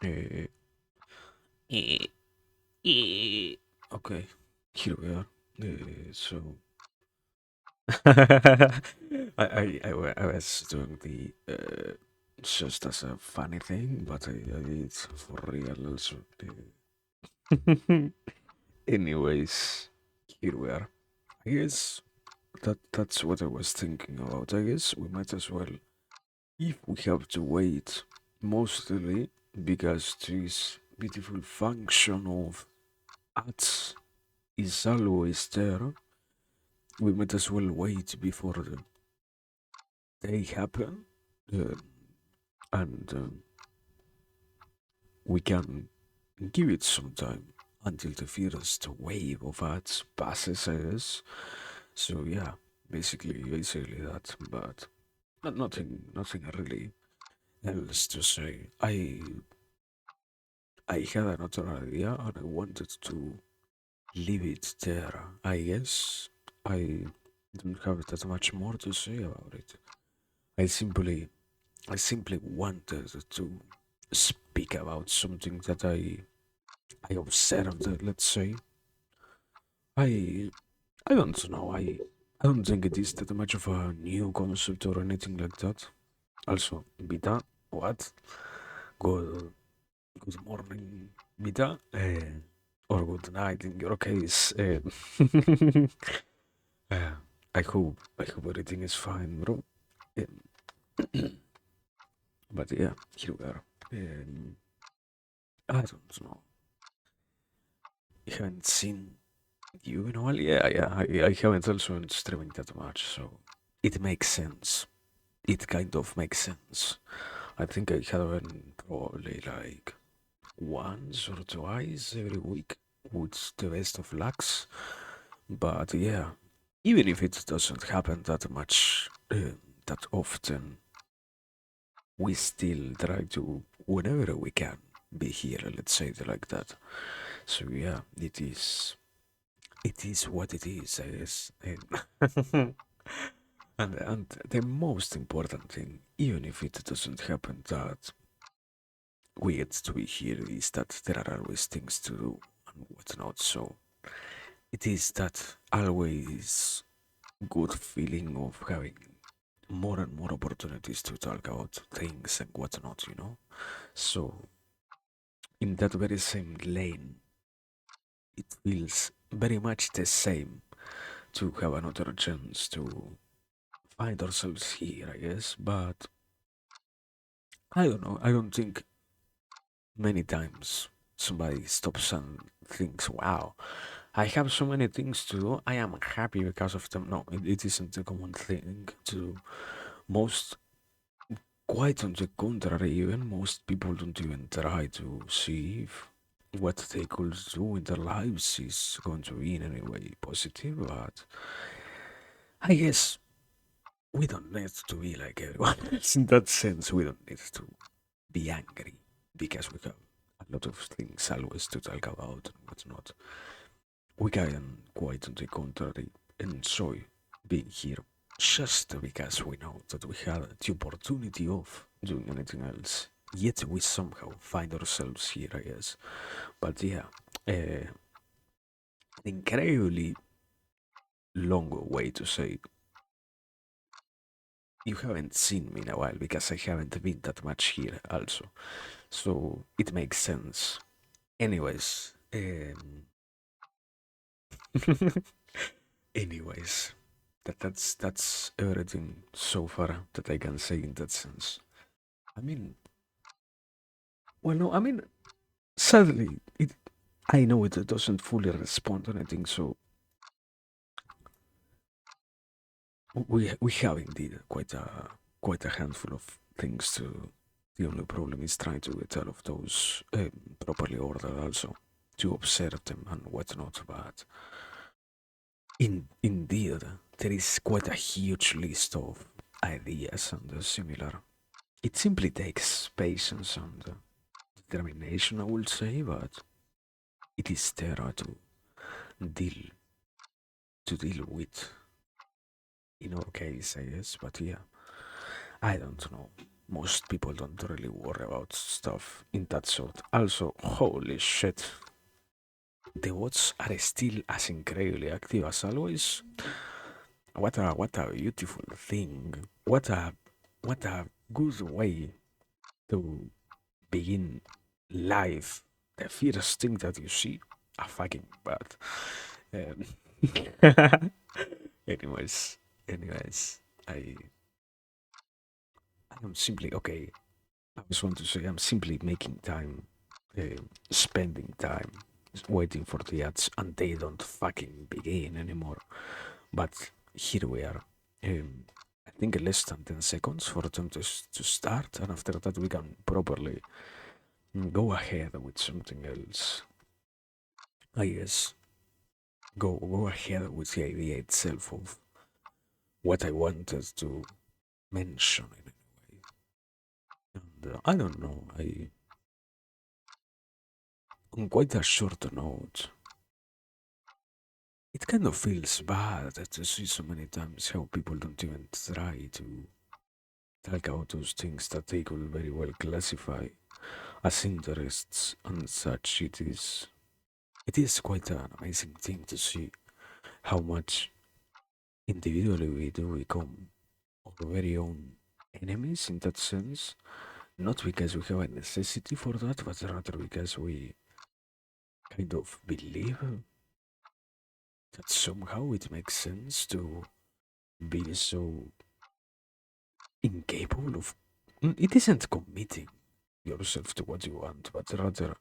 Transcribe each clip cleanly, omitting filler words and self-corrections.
Uh, eh, okay, here we are. So I was doing the just as a funny thing, but I did for real also. Anyways, here we are. I guess that's what I was thinking about. I guess we might as well, if we have to wait, mostly because this beautiful function of ads is always there. We might as well wait before they happen, uh, and we can give it some time until the first wave of ads passes, I guess. So yeah, basically that, but nothing really else to say. I had another idea and I wanted to leave it there. I guess I don't have that much more to say about it. I simply I simply wanted to speak about something that I observed, let's say. I I don't know. I don't think it is that much of a new concept or anything like that. Also, Vita, what? Good good morning, Vita, or good night in your case. Uh, I hope everything is fine, bro. But yeah, here we are. I don't know. I haven't seen you in a while. Yeah. I haven't also been streaming that much, so it makes sense. It kind of makes sense. I think I haven't probably like once or twice every week with the best of lucks. But yeah, even if it doesn't happen that much, that often, we still try to, whenever we can, be here. Let's say it like that. So yeah, it is what it is, I guess. And the most important thing, even if it doesn't happen that we get to be here, is that there are always things to do and whatnot. So it is that always good feeling of having more and more opportunities to talk about things and whatnot. So in that very same lane, it feels very much the same to have another chance to find ourselves here, I guess. But I don't know. I don't think many times somebody stops and thinks, wow, I have so many things to do. I am happy because of them. No, it isn't a common thing to most. Quite on the contrary, even most people don't even try to see if what they could do in their lives is going to be in any way positive. But I guess we don't need to be like everyone else in that sense. We don't need to be angry because we have a lot of things always to talk about and whatnot. We can, quite on the contrary, enjoy being here just because we know that we have the opportunity of doing anything else. Yet we somehow find ourselves here, I guess. But yeah, an incredibly long way to say you haven't seen me in a while because I haven't been that much here, also. So it makes sense. Anyways, anyways, that's everything so far that I can say in that sense. I mean, well, no, I mean, sadly, I know it doesn't fully respond to anything, so we have indeed quite a handful of things to. The only problem is trying to get all of those properly ordered, also to observe them and whatnot. But indeed, there is quite a huge list of ideas and similar. It simply takes patience and determination, I would say, but it is there deal to deal with in our case, I guess. But yeah, I don't know. most people don't really worry about stuff in that sort. Also, holy shit, the bots are still as incredibly active as always. What a beautiful thing. What a good way to begin life. The first thing that you see, a fucking bat. Um, anyways, anyways, I I am simply okay. I just want to say I'm simply making time, spending time, waiting for the ads, and they don't fucking begin anymore. But here we are. Um, I think less than 10 seconds for them to start, and after that we can properly go ahead with something else. I guess go ahead with the idea itself of what I wanted to mention in a way. And I don't know. On quite a short note, it kind of feels bad to see so many times how people don't even try to talk about those things that they could very well classify as interests and such. It is quite an amazing thing to see how much individually we do become our very own enemies in that sense. Not because we have a necessity for that, but rather because we kind of believe that somehow it makes sense to be so incapable of. It isn't committing yourself to what you want, but rather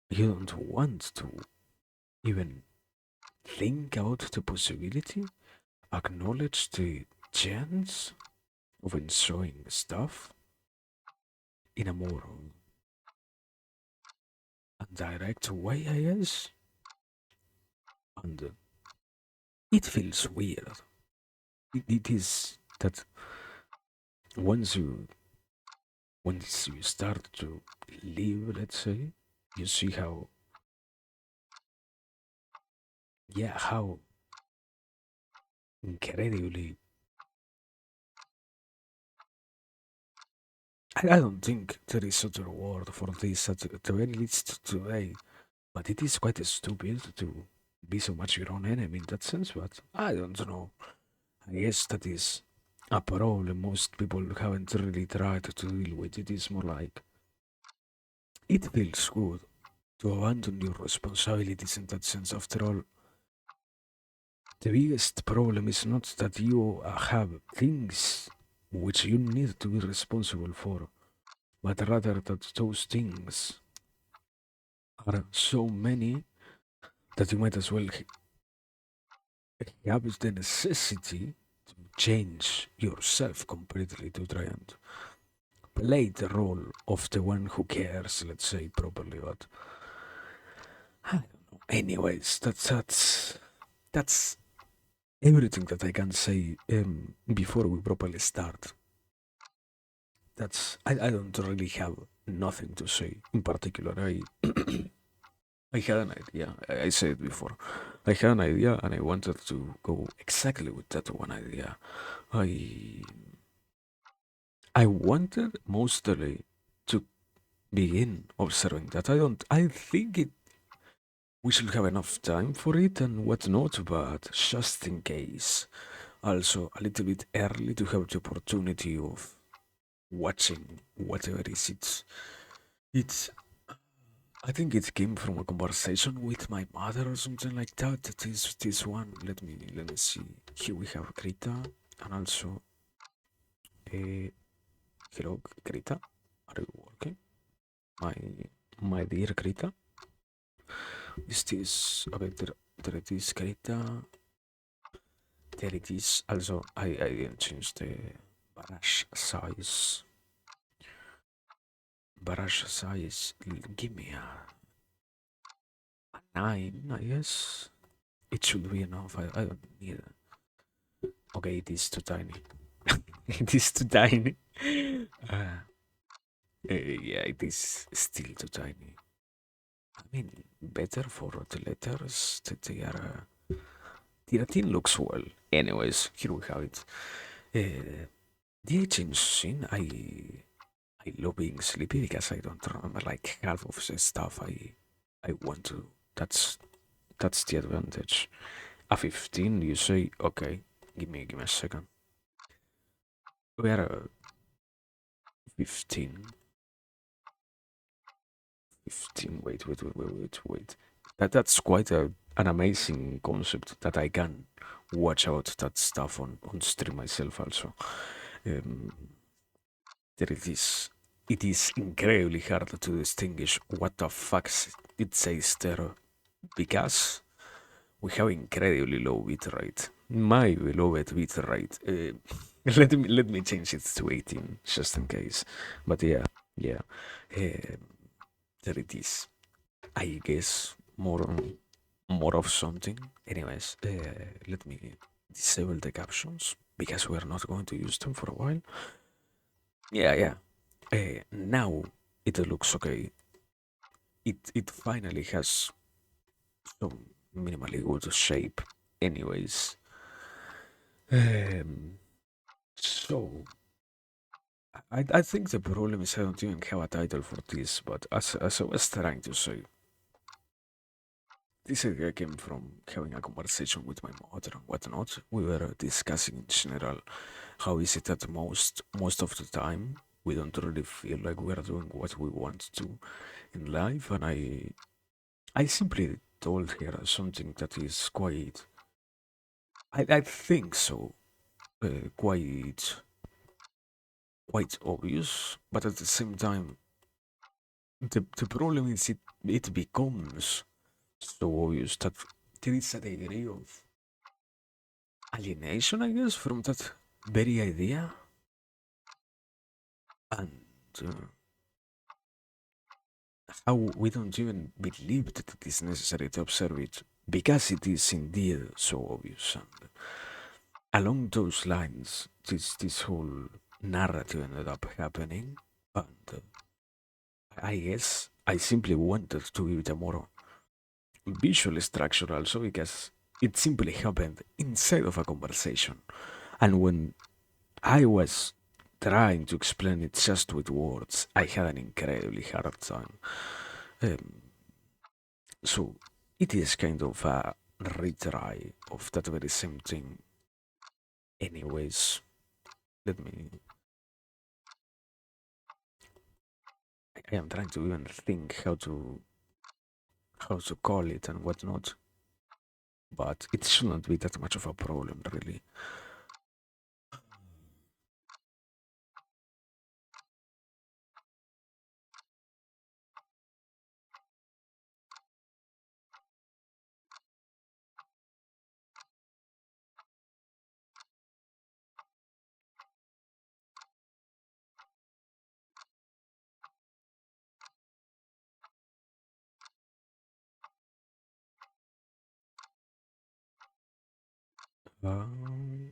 you don't want to even think about the possibility, acknowledge the chance of enjoying stuff in a more direct way, I guess. And it feels weird. It is that once you once you start to live, let's say, you see how, yeah, how incredibly. I don't think there is such a word for this at the very least today, but it is quite stupid to be so much your own enemy in that sense. But I don't know. I guess that is a problem most people haven't really tried to deal with. It is more like it feels good to abandon your responsibilities in that sense. After all, the biggest problem is not that you have things which you need to be responsible for, but rather that those things are so many that you might as well have the necessity to change yourself completely to try and play the role of the one who cares, let's say properly. But I don't know. Anyways, that's everything that I can say before we properly start. I don't really have nothing to say in particular. I had an idea. I said it before. I had an idea and I wanted to go exactly with that one idea. I I wanted mostly to begin observing that. I think we should have enough time for it and whatnot, but just in case, also a little bit early to have the opportunity of watching whatever it's I think it came from a conversation with my mother or something like that. This one. Let me see. Here we have Krita and also uh, hello Krita. Are you working? My my dear Krita. Is this okay? There it is, Krita. There it is. Also, I didn't change the brush size. Brush size. Give me a 9, I guess. It should be enough. I don't need it. Okay, it is too tiny. It is too tiny. Uh, yeah, it is still too tiny. I mean, better for the letters that they are. The 13 looks well. Anyways, here we have it. The aging scene, I love being sleepy because I don't remember like half of the stuff I want to. That's the advantage. A 15, you say, okay, give me a second. We are a 15. 15. Wait. That's quite an amazing concept that I can watch out that stuff on stream myself also. Um, there it is. It is incredibly hard to distinguish what the fuck it says there because we have incredibly low bitrate. My beloved bitrate. Let me change it to 18 just in case. But yeah. Um, there it is. I guess more of something. Anyways, let me disable the captions because we're not going to use them for a while. Yeah. Now it looks okay. It finally has some minimally good shape. Anyways, um, so I think the problem is I don't even have a title for this. But as I was trying to say, this idea came from having a conversation with my mother and whatnot. We were discussing in general how is it that most of the time we don't really feel like we are doing what we want to in life, and I simply told her something that is I think so, quite obvious, but at the same time, the problem is it becomes so obvious that there is a degree of alienation, I guess, from that very idea, and how we don't even believe that it is necessary to observe it because it is indeed so obvious. And along those lines, this whole narrative ended up happening, and I guess I simply wanted to give it a more visual structure also because it simply happened inside of a conversation, and when I was trying to explain it just with words, I had an incredibly hard time. Um, so it is kind of a retry of that very same thing. Anyways, let me. I am trying to even think how to call it and whatnot, but it shouldn't be that much of a problem, really. Um,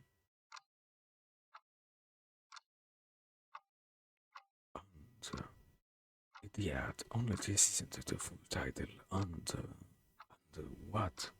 and, yeah, only this isn't the full title, and what?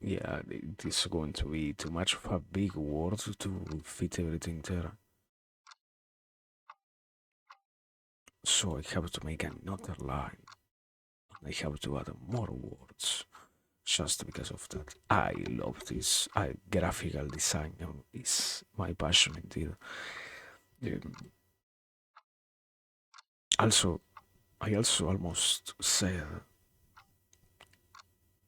Yeah, it is going to be too much of a big word to fit everything there. So I have to make another line. I have to add more words just because of that. I love this. Graphical design is my passion indeed. Um, also, I also almost said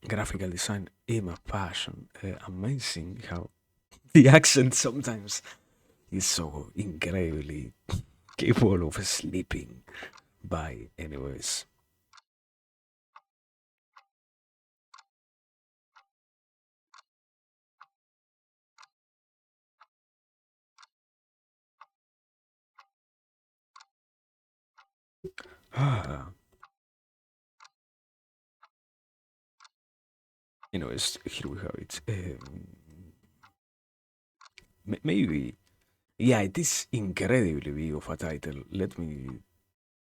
graphical design is my passion. Amazing how the accent sometimes is so incredibly capable of sleeping by. Anyways, Ah, anyways, here we have it. Maybe, yeah, it is incredibly big of a title. Let me.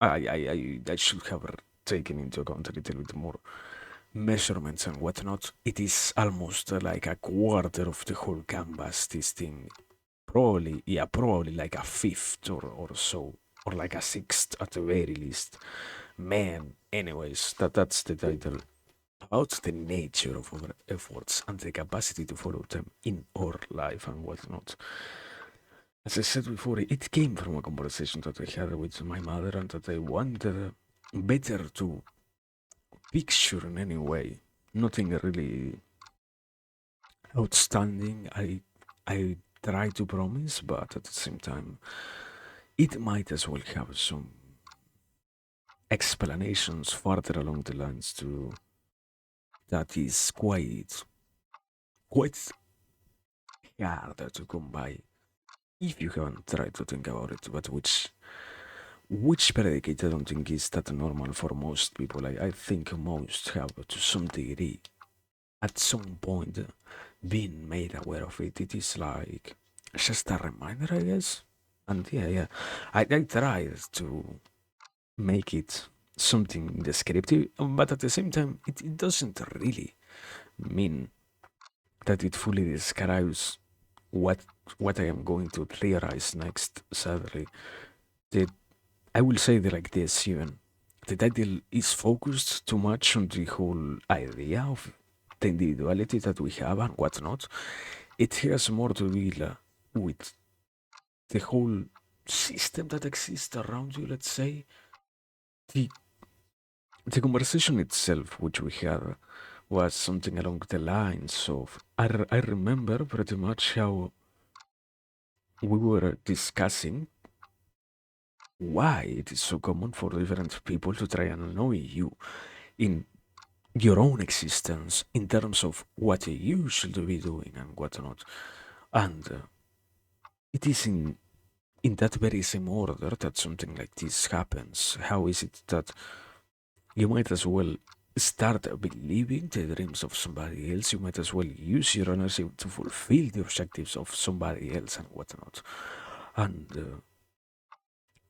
I should have taken into account a little bit more measurements and whatnot. It is almost like a quarter of the whole canvas. This thing, probably, yeah, probably like a fifth or so, or like a sixth at the very least. Man, anyways, that's the title. About the nature of our efforts and the capacity to follow them in our life and whatnot. As I said before, it came from a conversation that I had with my mother and that I wanted better to picture in any way. Nothing really outstanding. I try to promise, but at the same time, it might as well have some explanations further along the lines to that is quite hard to come by if you haven't tried to think about it, but which predicate I don't think is that normal for most people. I think most have to some degree at some point been made aware of it. It is like just a reminder, I guess. And yeah, I tried to make it something descriptive, but at the same time, it doesn't really mean that it fully describes what what I am going to theorize next. Sadly, the I will say that like this even. The title is focused too much on the whole idea of the individuality that we have and whatnot. It has more to do with the whole system that exists around you, let's say. The, the conversation itself, which we had, was something along the lines of I remember pretty much how we were discussing why it is so common for different people to try and annoy you in your own existence in terms of what you should be doing and whatnot. And it is in that very same order that something like this happens. How is it that you might as well start believing the dreams of somebody else? You might as well use your energy to fulfill the objectives of somebody else and whatnot. And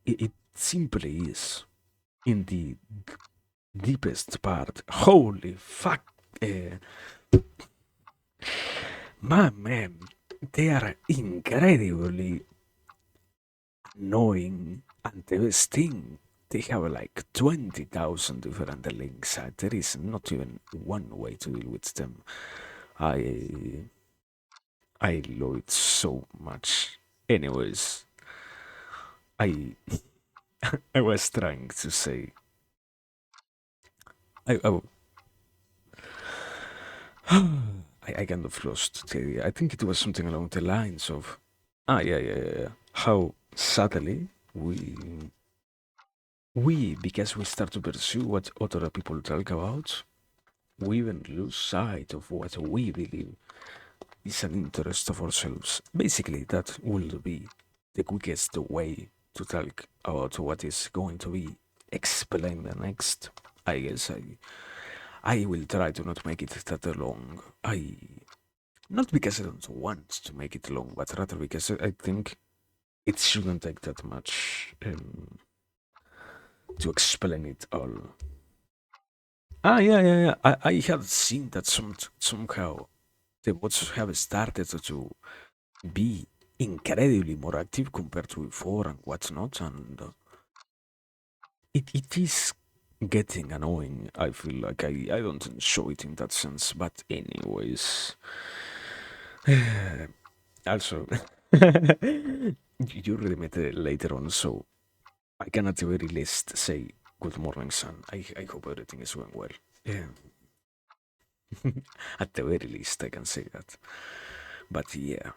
it simply is in the deepest part. Holy fuck! Uh, man, they are incredibly annoying. And the best thing, they have like 20,000 different links. There is not even one way to deal with them. I I love it so much. Anyways, I I was trying to say I I kind of lost the. I think it was something along the lines of, yeah. How subtly we because we start to pursue what other people talk about, we even lose sight of what we believe is an interest of ourselves. Basically, that will be the quickest way to talk about what is going to be explained next. I guess I will try to not make it that long. I Not because I don't want to make it long, but rather because I think it shouldn't take that much to explain it all. Yeah. I have seen that somehow the bots have started to be incredibly more active compared to before and what's not, and it is getting annoying. I feel like I don't enjoy it in that sense, but anyways, also you really met later on, so I can at the very least say good morning, son. I hope everything is going well. Yeah. At the very least, I can say that. But yeah,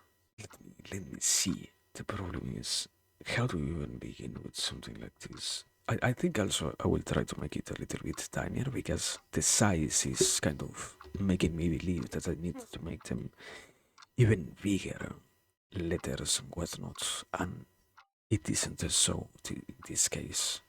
let me see. The problem is, how do you even begin with something like this? I think also I will try to make it a little bit tinier because the size is kind of making me believe that I need to make them even bigger letters and whatnot, and it isn't so in this case.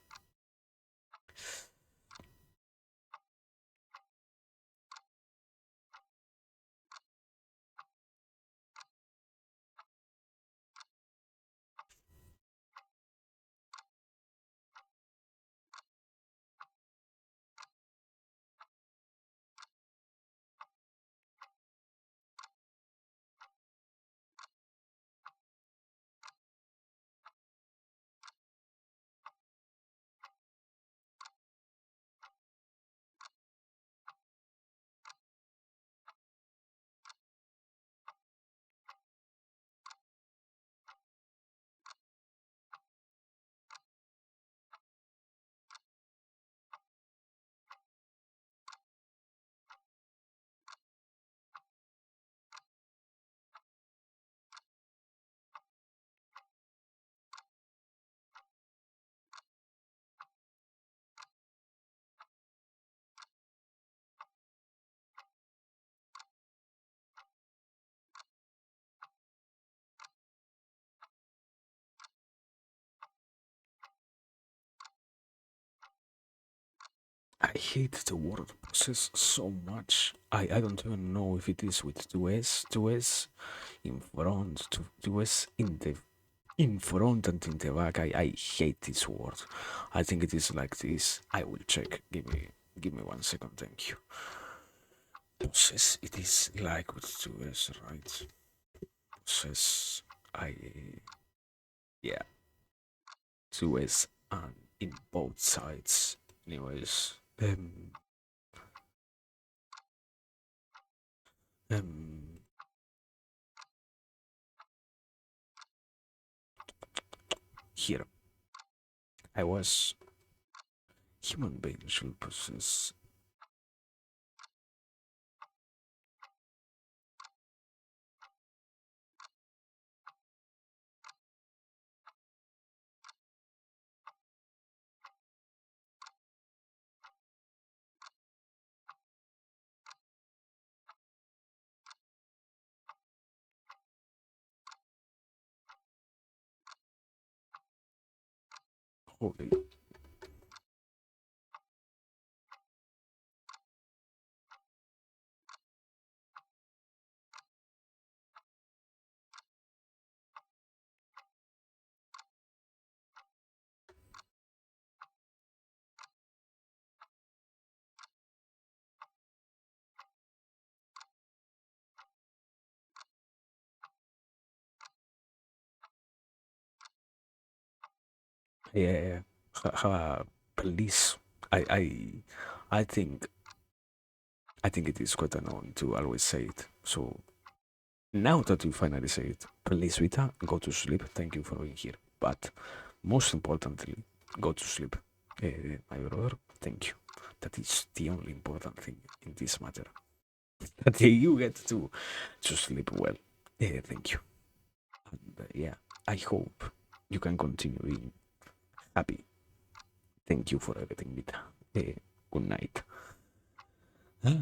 I hate the word possess so much. I don't even know if it is with two S in front, two S in front and in the back. I hate this word. I think it is like this. I will check. Give me 1 second, thank you. Possess, it is like with two S, right? Possess, I, yeah, two S and in both sides. Anyways, um, here I was. Human beings should possess. Holy, yeah, police. I, I, I think, I think it is quite annoying to always say it. So now that you finally say it, please, Vita, go to sleep. Thank you for being here. But most importantly, go to sleep. My brother, thank you. That is the only important thing in this matter. That you get to sleep well. Thank you. And yeah, I hope you can continue being happy. Thank you for everything, Vita. Good night. I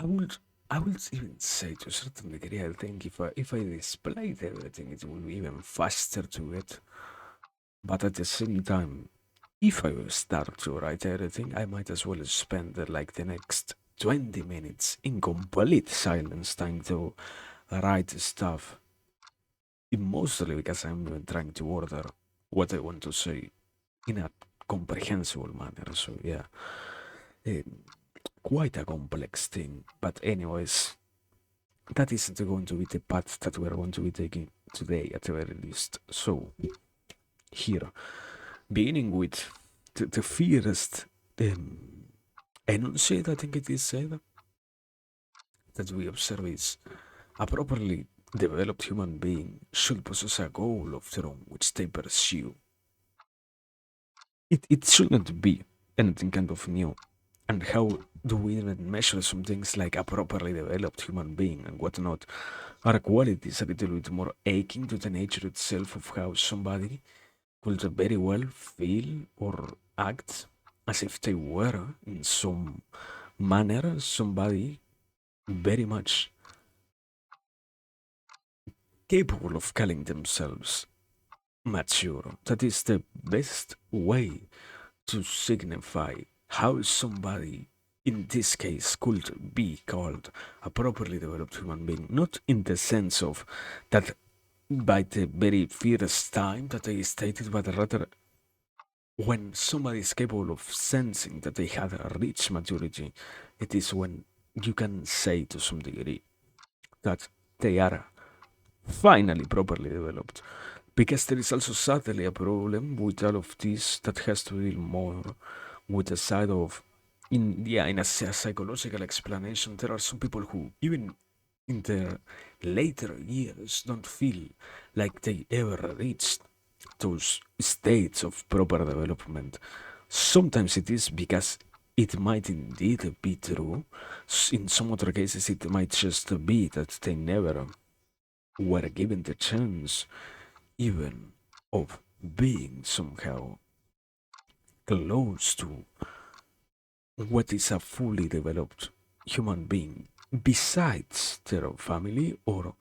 would I would even say to a certain degree, I think if I displayed everything, it would be even faster to it. But at the same time, if I will start to write everything, I might as well spend like the next 20 minutes in complete silence trying to write stuff. Mostly because I'm even trying to order what I want to say in a comprehensible manner. So yeah, eh, quite a complex thing. But anyways, that isn't going to be the path that we are going to be taking today at the very least. So here, beginning with the first enunciate, I think it is said, that we observe is a properly developed human being should possess a goal of their own which they pursue. It shouldn't be anything kind of new. And how do we even measure some things like a properly developed human being and whatnot? Are qualities a little bit more akin to the nature itself of how somebody could very well feel or act as if they were, in some manner, somebody very much capable of calling themselves mature. That is the best way to signify how somebody, in this case, could be called a properly developed human being. Not in the sense of that by the very first time that I stated, but rather when somebody is capable of sensing that they have reached maturity, it is when you can say to some degree that they are finally properly developed. Because there is also sadly a problem with all of this that has to deal more with the side of, in a psychological explanation, there are some people who, even in their later years, don't feel like they ever reached those states of proper development. Sometimes it is because it might indeed be true. In some other cases, it might just be that they never were given the chance, even of being somehow close to what is a fully developed human being besides their family, or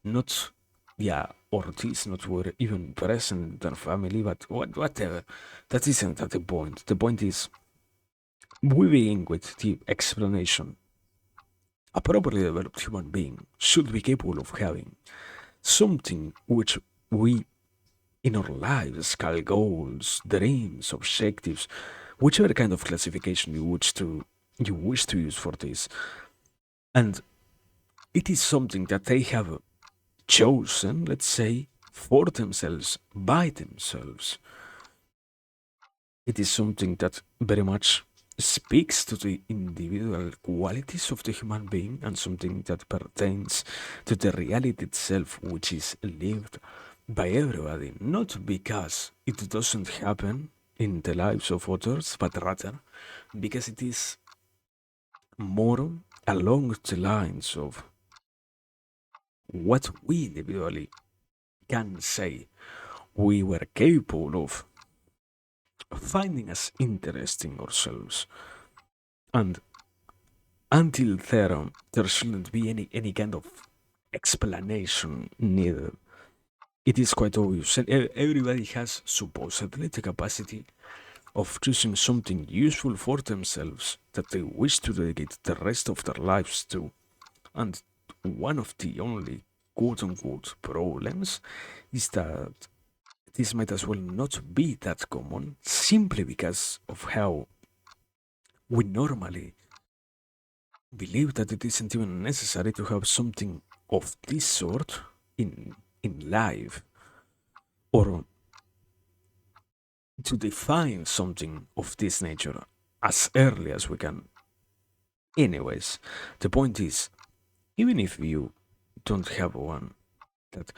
not, yeah, or this not were even present in their family, but whatever. That isn't the point. The point is, we begin with the explanation. A properly developed human being should be capable of having something which we in our lives call goals, dreams, objectives, whichever kind of classification you wish to use for this. And it is something that they have chosen, let's say, for themselves, by themselves. It is something that very much speaks to the individual qualities of the human being, and something that pertains to the reality itself, which is lived by everybody, not because it doesn't happen in the lives of others, but rather because it is more along the lines of what we individually can say we were capable of finding as interesting ourselves. And until there shouldn't be any kind of explanation needed. It is quite obvious, and everybody has supposedly the capacity of choosing something useful for themselves that they wish to dedicate the rest of their lives to. And one of the only quote unquote problems is that this might as well not be that common simply because of how we normally believe that it isn't even necessary to have something of this sort in life, or to define something of this nature as early as we can. Anyways, the point is, even if you don't have one, that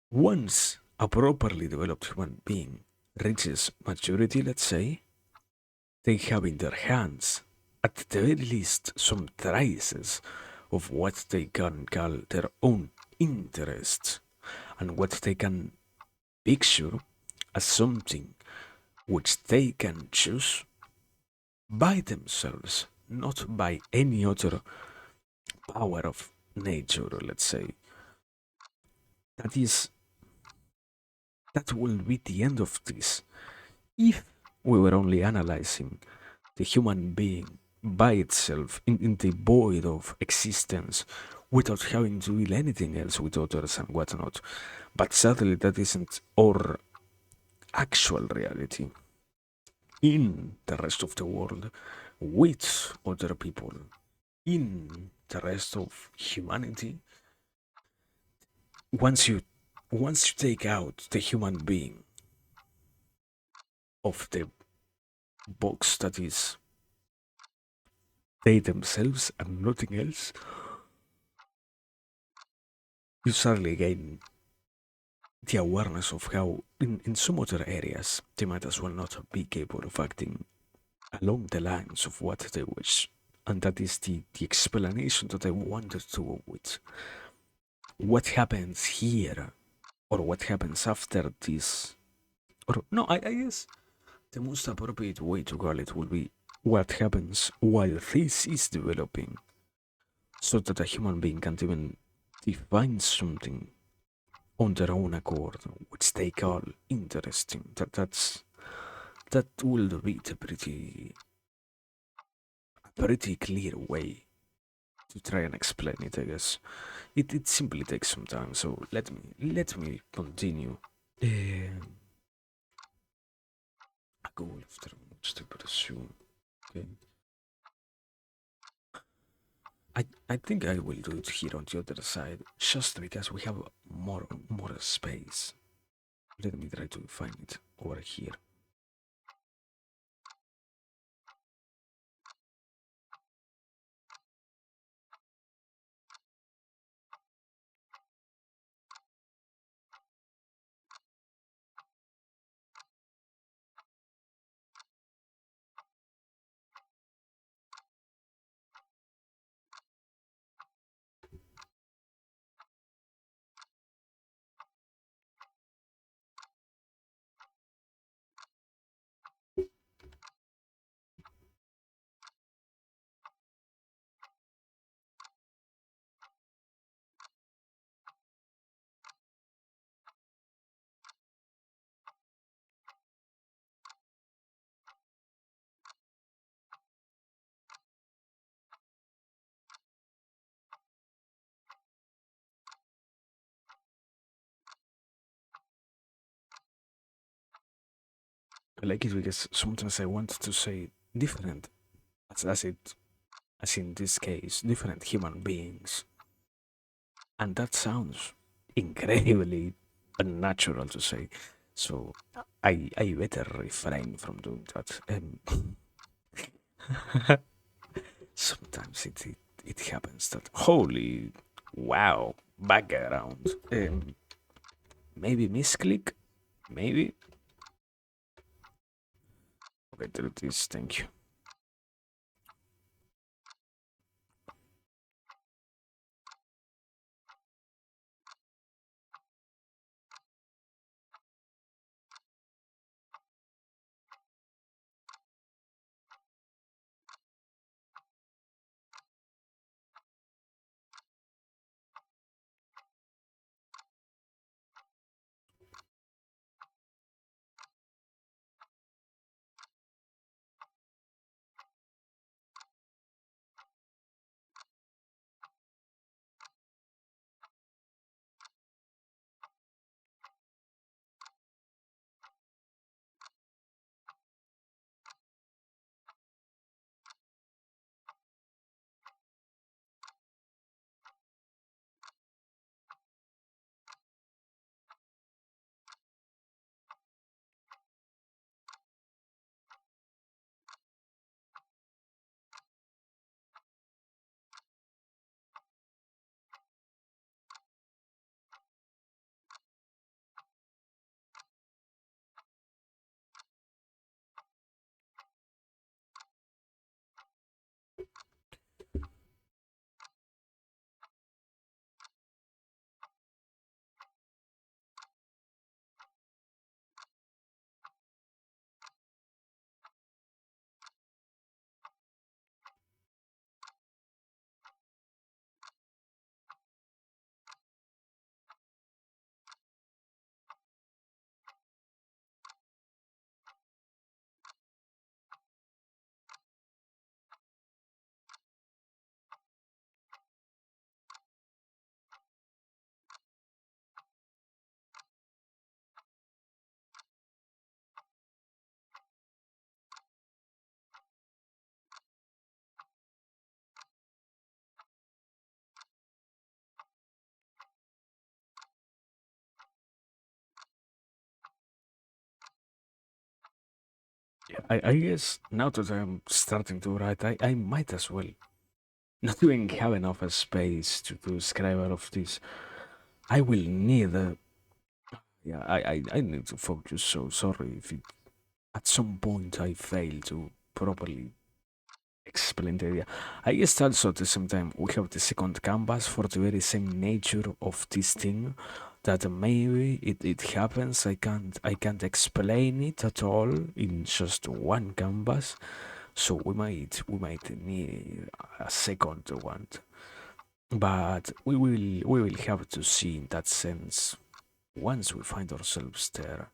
once a properly developed human being reaches maturity, let's say, they have in their hands, at the very least, some traces of what they can call their own interests, and what they can picture as something which they can choose by themselves, not by any other power of nature, let's say. That is, that will be the end of this. If we were only analyzing the human being by itself in the void of existence without having to deal anything else with others and whatnot. But sadly, that isn't our actual reality in the rest of the world with other people, in the rest of humanity. Once you take out the human being of the box that is they themselves and nothing else, you suddenly gain the awareness of how, in some other areas, they might as well not be capable of acting along the lines of what they wish. And that is the explanation that I wanted to go with. What happens here, or what happens after this, or no, I guess the most appropriate way to call it will be what happens while this is developing, so that a human being can't even define something on their own accord, which they call interesting. That will be a pretty clear way to try and explain it. I guess it simply takes some time. So let me continue. Um, a goal after which to pursue. Okay. I think I will do it here on the other side, just because we have more space. Let me try to find it over here. I like it because sometimes I want to say different, as in this case, different human beings, and that sounds incredibly unnatural to say. So I better refrain from doing that. Sometimes it happens that holy wow background. Maybe misclick, maybe. Okay, there it is. Thank you. Yeah, I guess now that I'm starting to write, I might as well not even have enough space to describe all of this. I will need yeah, I need to focus. So sorry if at some point I fail to properly explain the idea. I guess also at the same time we have the second canvas for the very same nature of this thing that maybe it happens. I can't explain it at all in just one canvas. So we might need a second one. But we will have to see in that sense once we find ourselves there.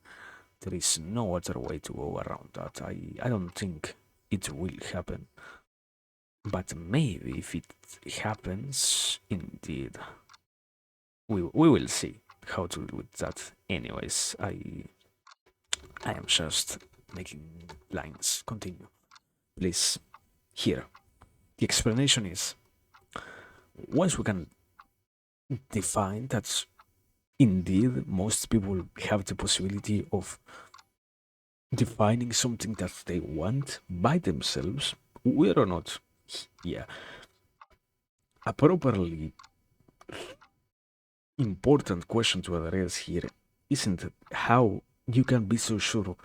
There is no other way to go around that. I don't think it will happen. But maybe if it happens, indeed, we will see how to do with that. Anyways, I am just making lines. Continue, please. Here, the explanation is once we can define that indeed most people have the possibility of defining something that they want by themselves, whether or not, yeah, a properly important question to address here isn't how you can be so sure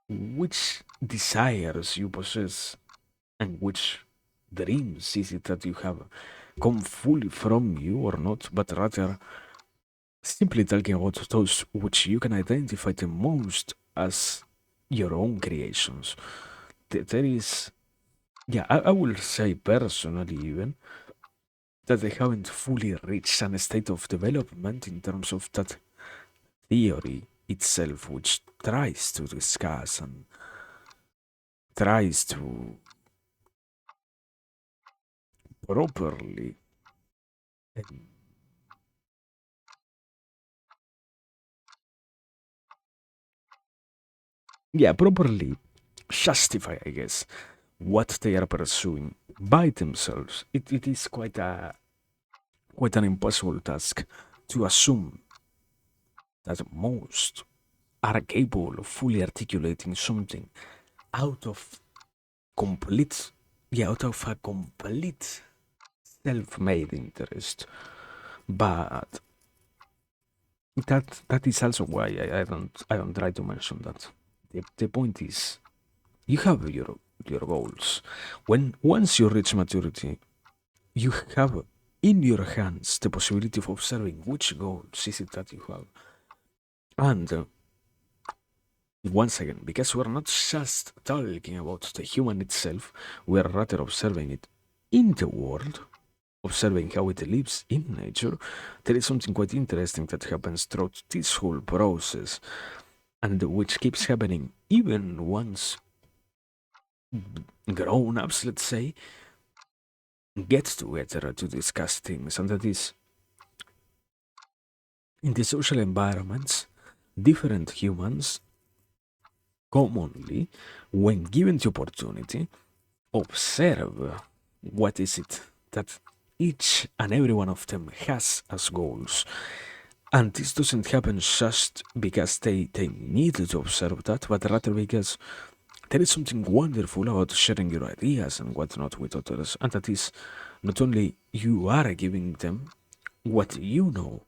which desires you possess and which dreams is it that you have come fully from you or not, but rather simply talking about those which you can identify the most as your own creations. There is, yeah, I will say personally even that they haven't fully reached a state of development in terms of that theory itself, which tries to discuss and tries to properly um, yeah, properly justify, I guess, what they are pursuing by themselves. It is quite an impossible task to assume that most are capable of fully articulating something out of complete, yeah, out of a complete self-made interest. But that is also why I don't try to mention that. The point is, you have your goals. Once you reach maturity, you have in your hands the possibility of observing which goals is it that you have. And once again, because we're not just talking about the human itself, we are rather observing it in the world, observing how it lives in nature. There is something quite interesting that happens throughout this whole process, and which keeps happening even once grown ups, let's say, get together to discuss things, and that is in the social environments, different humans commonly, when given the opportunity, observe what is it that each and every one of them has as goals. And this doesn't happen just because they need to observe that, but rather because there is something wonderful about sharing your ideas and whatnot with others, and that is not only you are giving them what you know,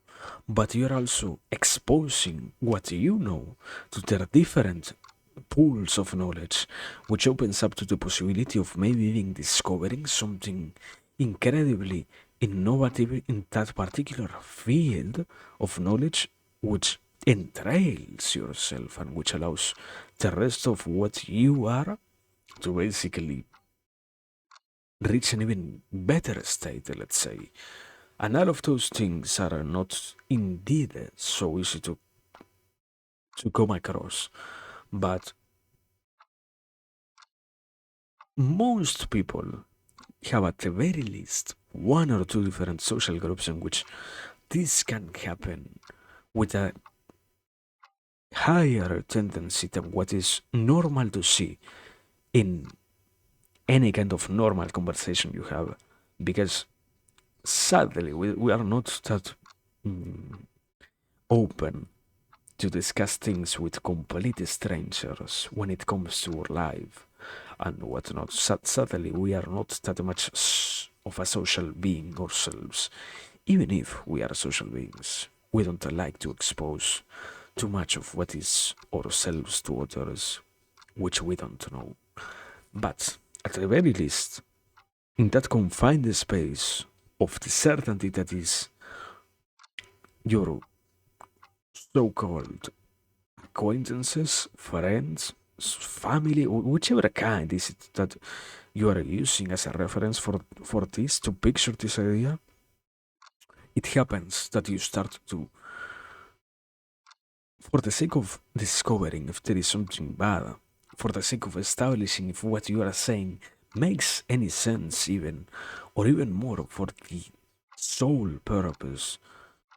but you're also exposing what you know to their different pools of knowledge, which opens up to the possibility of maybe even discovering something incredibly innovative in that particular field of knowledge, which entrails yourself and which allows the rest of what you are to basically reach an even better state, let's say. And all of those things are not indeed so easy to come across. But most people have at the very least one or two different social groups in which this can happen with a higher tendency than what is normal to see in any kind of normal conversation you have. Because sadly, we are not that mm, open to discuss things with complete strangers when it comes to our life and whatnot. Sadly, we are not that much of a social being ourselves. Even if we are social beings, we don't like to expose too much of what is ourselves to others, which we don't know. But at the very least, in that confined space of the certainty that is your so called acquaintances, friends, family, or whichever kind is it that you are using as a reference for this to picture this idea, it happens that you start to, for the sake of discovering if there is something bad, for the sake of establishing if what you are saying makes any sense, even, or even more for the sole purpose,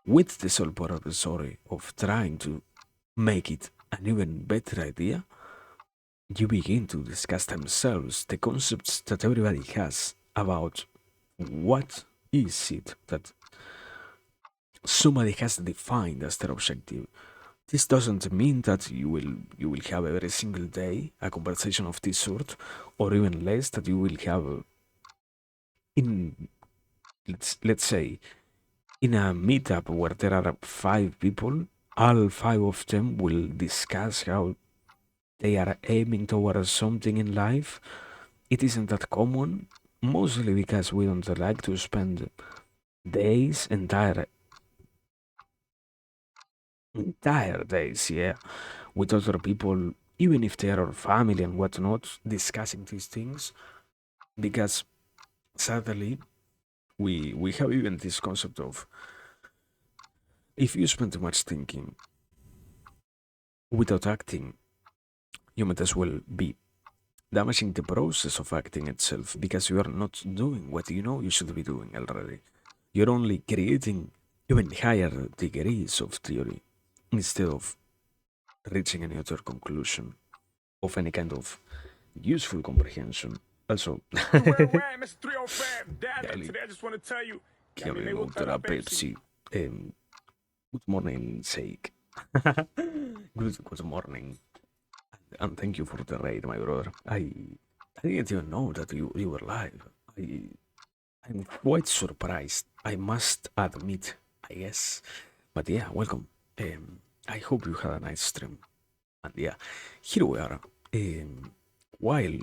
with the sole purpose, sorry, of trying to make it an even better idea, you begin to discuss themselves the concepts that everybody has about what is it that somebody has defined as their objective. This doesn't mean that you will have every single day a conversation of this sort, or even less that you will have in let's say in a meetup where there are 5 people, all 5 of them will discuss how they are aiming towards something in life. It isn't that common, mostly because we don't like to spend days, entire days, yeah, with other people, even if they are our family and whatnot, discussing these things. Because sadly, we have even this concept of if you spend too much thinking without acting, you might as well be damaging the process of acting itself because you are not doing what you know you should be doing already. You're only creating even higher degrees of theory instead of reaching any other conclusion. of any kind of useful comprehension. Also, Where, Mr. 305? Damn it. Kylie, Today I just want to tell you. I can mean, we they move hooked to on the our Pepsi. Pepsi? Good morning, Sake. Good morning, and thank you for the raid, my brother. I didn't even know that you were live. I I'm quite surprised. I must admit, I guess. But yeah, welcome. I hope you had a nice stream. And yeah, here we are. While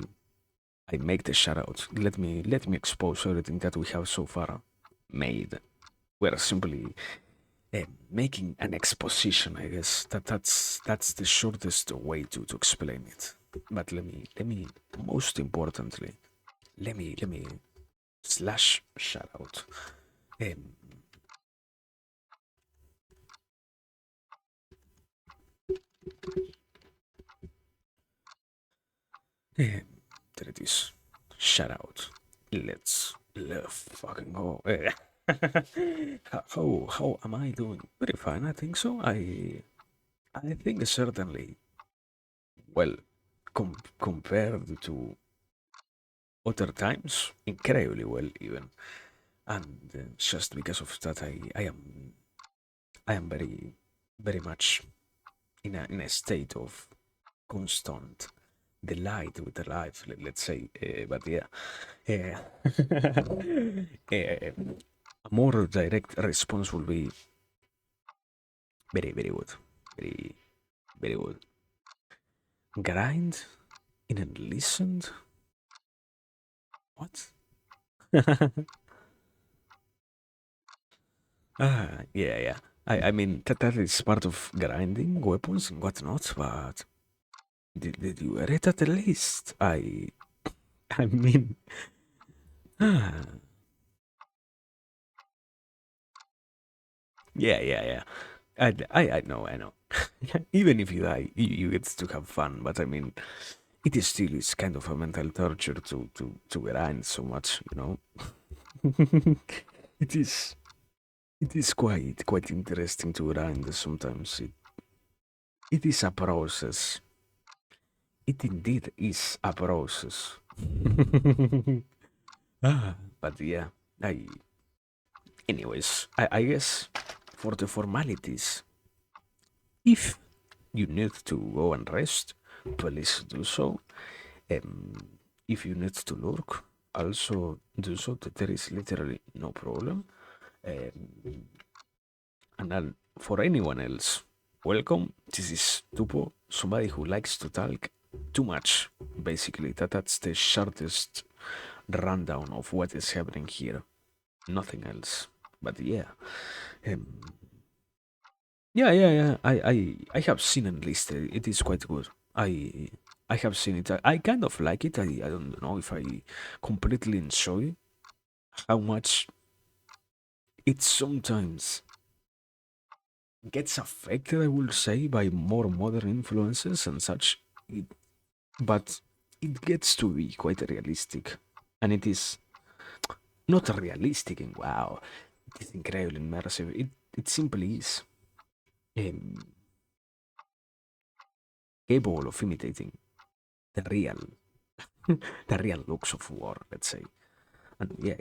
I make the shout out, let me expose everything that we have so far made. We're simply making an exposition, I guess. That's the shortest way to explain it. But let me most importantly, let me slash shout out. Um, there it is. Shout out. Let's fucking go. How am I doing? Very fine, I think so. I think certainly well compared to other times, incredibly well even. And just because of that, I am very much in a state of constant delight with the life. Let's say, but yeah, a more direct response will be very good, very very good. Grind in and listened. What? Yeah, yeah. I mean that is part of grinding weapons and whatnot, but did you read at the least? I mean, ah, yeah, yeah, yeah. I know, I know. Even if you die, you get to have fun. But I mean, it is still is kind of a mental torture to grind so much, you know. it is it is quite interesting to grind sometimes. It is a process. It indeed is a process. But yeah, I. Anyways, I guess for the formalities, if you need to go and rest, please do so. Um, if you need to lurk, also do so. That there is literally no problem. Um, and for anyone else, welcome. This is Tupo, somebody who likes to talk too much. Basically, that's the shortest rundown of what is happening here. Nothing else. But yeah, um, yeah. I have seen and listed. It is quite good. I have seen it. I kind of like it. I don't know if I completely enjoy how much it sometimes gets affected, I will say, by more modern influences and such. But it gets to be quite realistic. And it is not realistic and wow, it is incredibly immersive. It simply is um, capable of imitating the real the real looks of war, let's say. And yeah,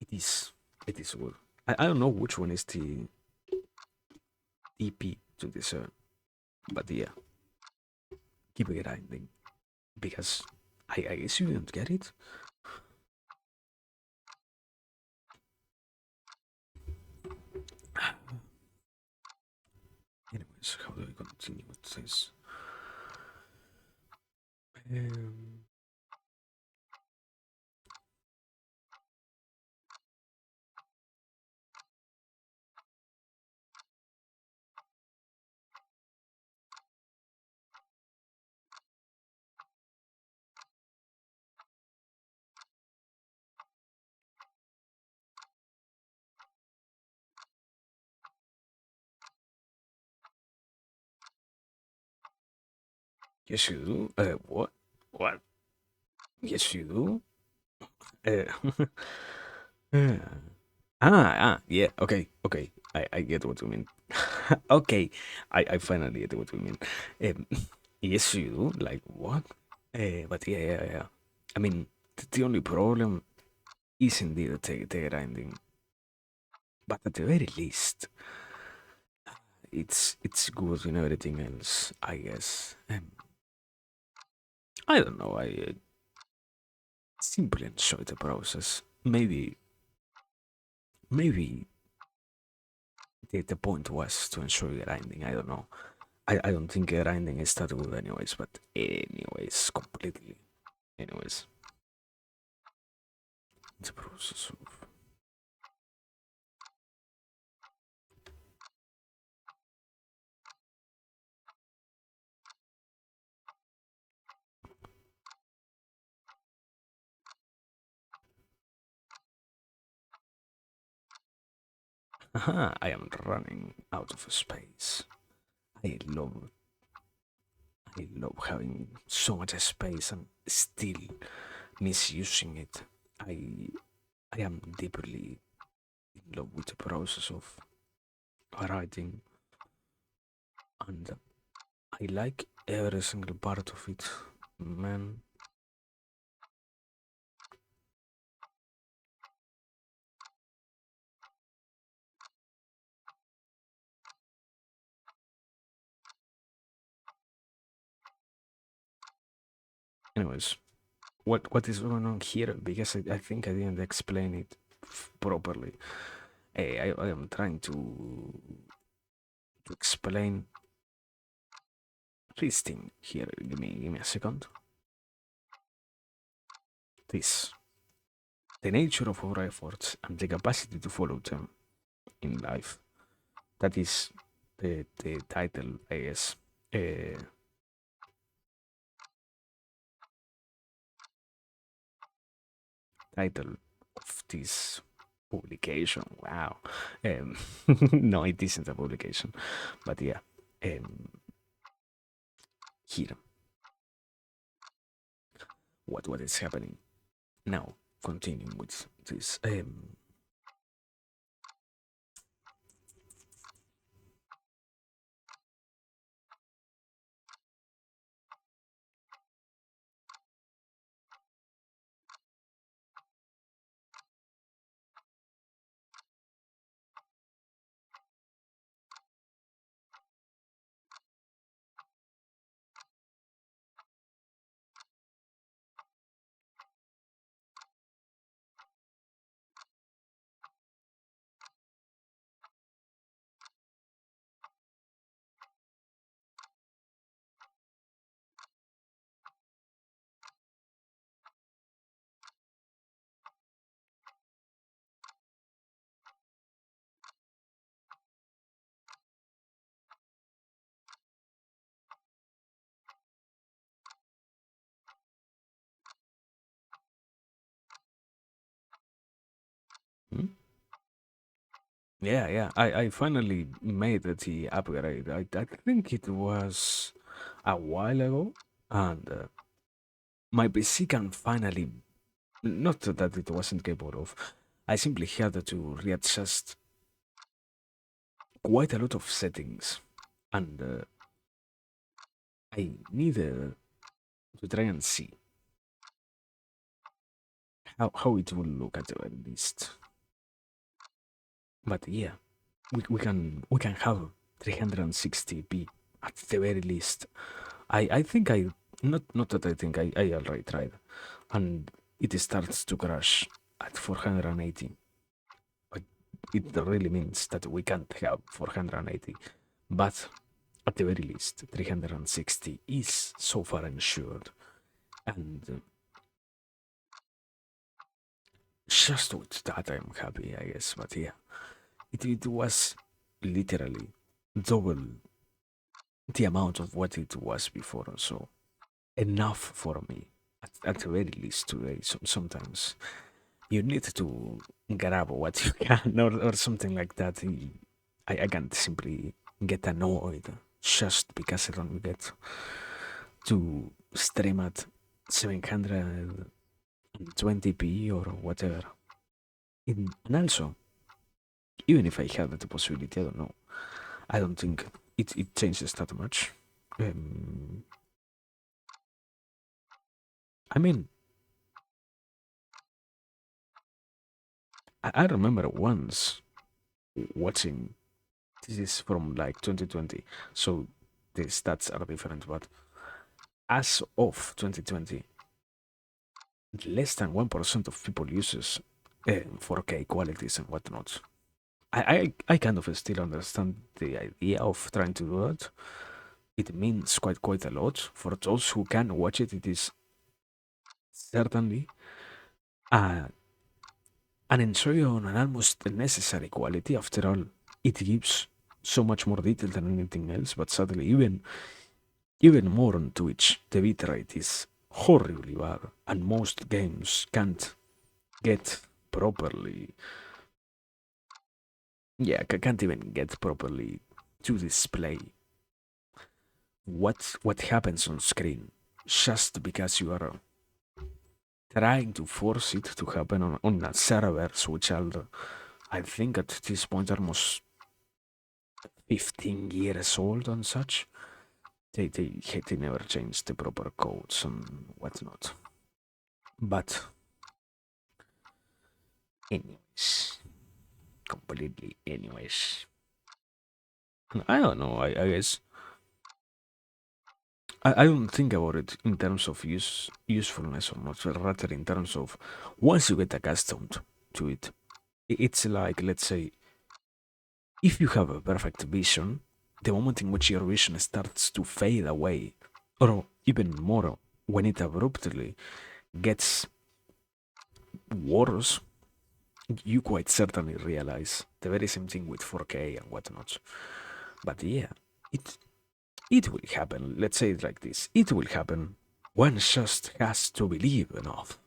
it is it is good. I don't know which one is the EP to this, but yeah, keep it grinding because I guess you didn't get it. Anyways, how do I continue with this? Um, yes, you do. What? What? Yes, you do. Uh, uh, yeah. Okay. I get what you mean. Okay, I finally get what you mean. Um, Yes, you do. Like what? But yeah. I mean, the only problem is indeed the grinding. But at the very least, it's good in everything else, I guess. I don't know. I simply enjoy the process. Maybe the point was to enjoy grinding. I don't know. I don't think grinding is that good, anyways. But anyways, completely. Anyways, the process of. Aha, I am running out of space. I love I love having so much space and still misusing it. I I am deeply in love with the process of writing, and I like every single part of it. Man, anyways, what is going on here? Because I think I didn't explain it properly. I am trying to explain this thing here. Give me a second. This the nature of our efforts and the capacity to follow them in life. That is the title, I guess. Uh, Title of this publication. Wow. Um, no, it isn't a publication, but yeah. Um, Here, what is happening now? Continuing with this. Hmm? Yeah. I finally made the upgrade. I think it was a while ago, and my PC can finally. Not that it wasn't capable of. I simply had to readjust quite a lot of settings, and I needed to try and see how it will look at the very least. But yeah, we can have 360p at the very least. I think not that I think I already tried, and it starts to crash at 480. Like it really means that we can't have 480, but at the very least 360 is so far ensured, and just with that I'm happy, I guess. But yeah, it was literally double the amount of what it was before, so enough for me at the very least today. Sometimes you need to grab what you can, or something like that. I can't simply get annoyed just because I don't get to stream at 720p or whatever. And also, even if I had the possibility, I don't know. I don't think it changes that much. Um, I mean, I remember once watching. This is from like 2020, so the stats are different. But as of 2020, less than 1% of people uses 4K qualities and whatnot. I kind of still understand the idea of trying to do that. It means quite a lot for those who can watch it. It is certainly uh, an enjoy on an almost necessary quality. After all, it gives so much more detail than anything else. But sadly, even more on Twitch, the bitrate is horribly bad, and most games can't get properly. Yeah, can't even get properly to display what happens on screen just because you are trying to force it to happen on a servers which are, I think at this point, almost 15 years old and such. They never changed the proper codes and whatnot. But anyways, completely anyways. I don't know. I guess I don't think about it in terms of usefulness or not, but rather in terms of once you get accustomed to it, it's like, let's say, if you have a perfect vision, the moment in which your vision starts to fade away, or even more, when it abruptly gets worse, you quite certainly realize the very same thing with 4K and whatnot. But yeah, it it will happen. Let's say it like this: it will happen. One just has to believe enough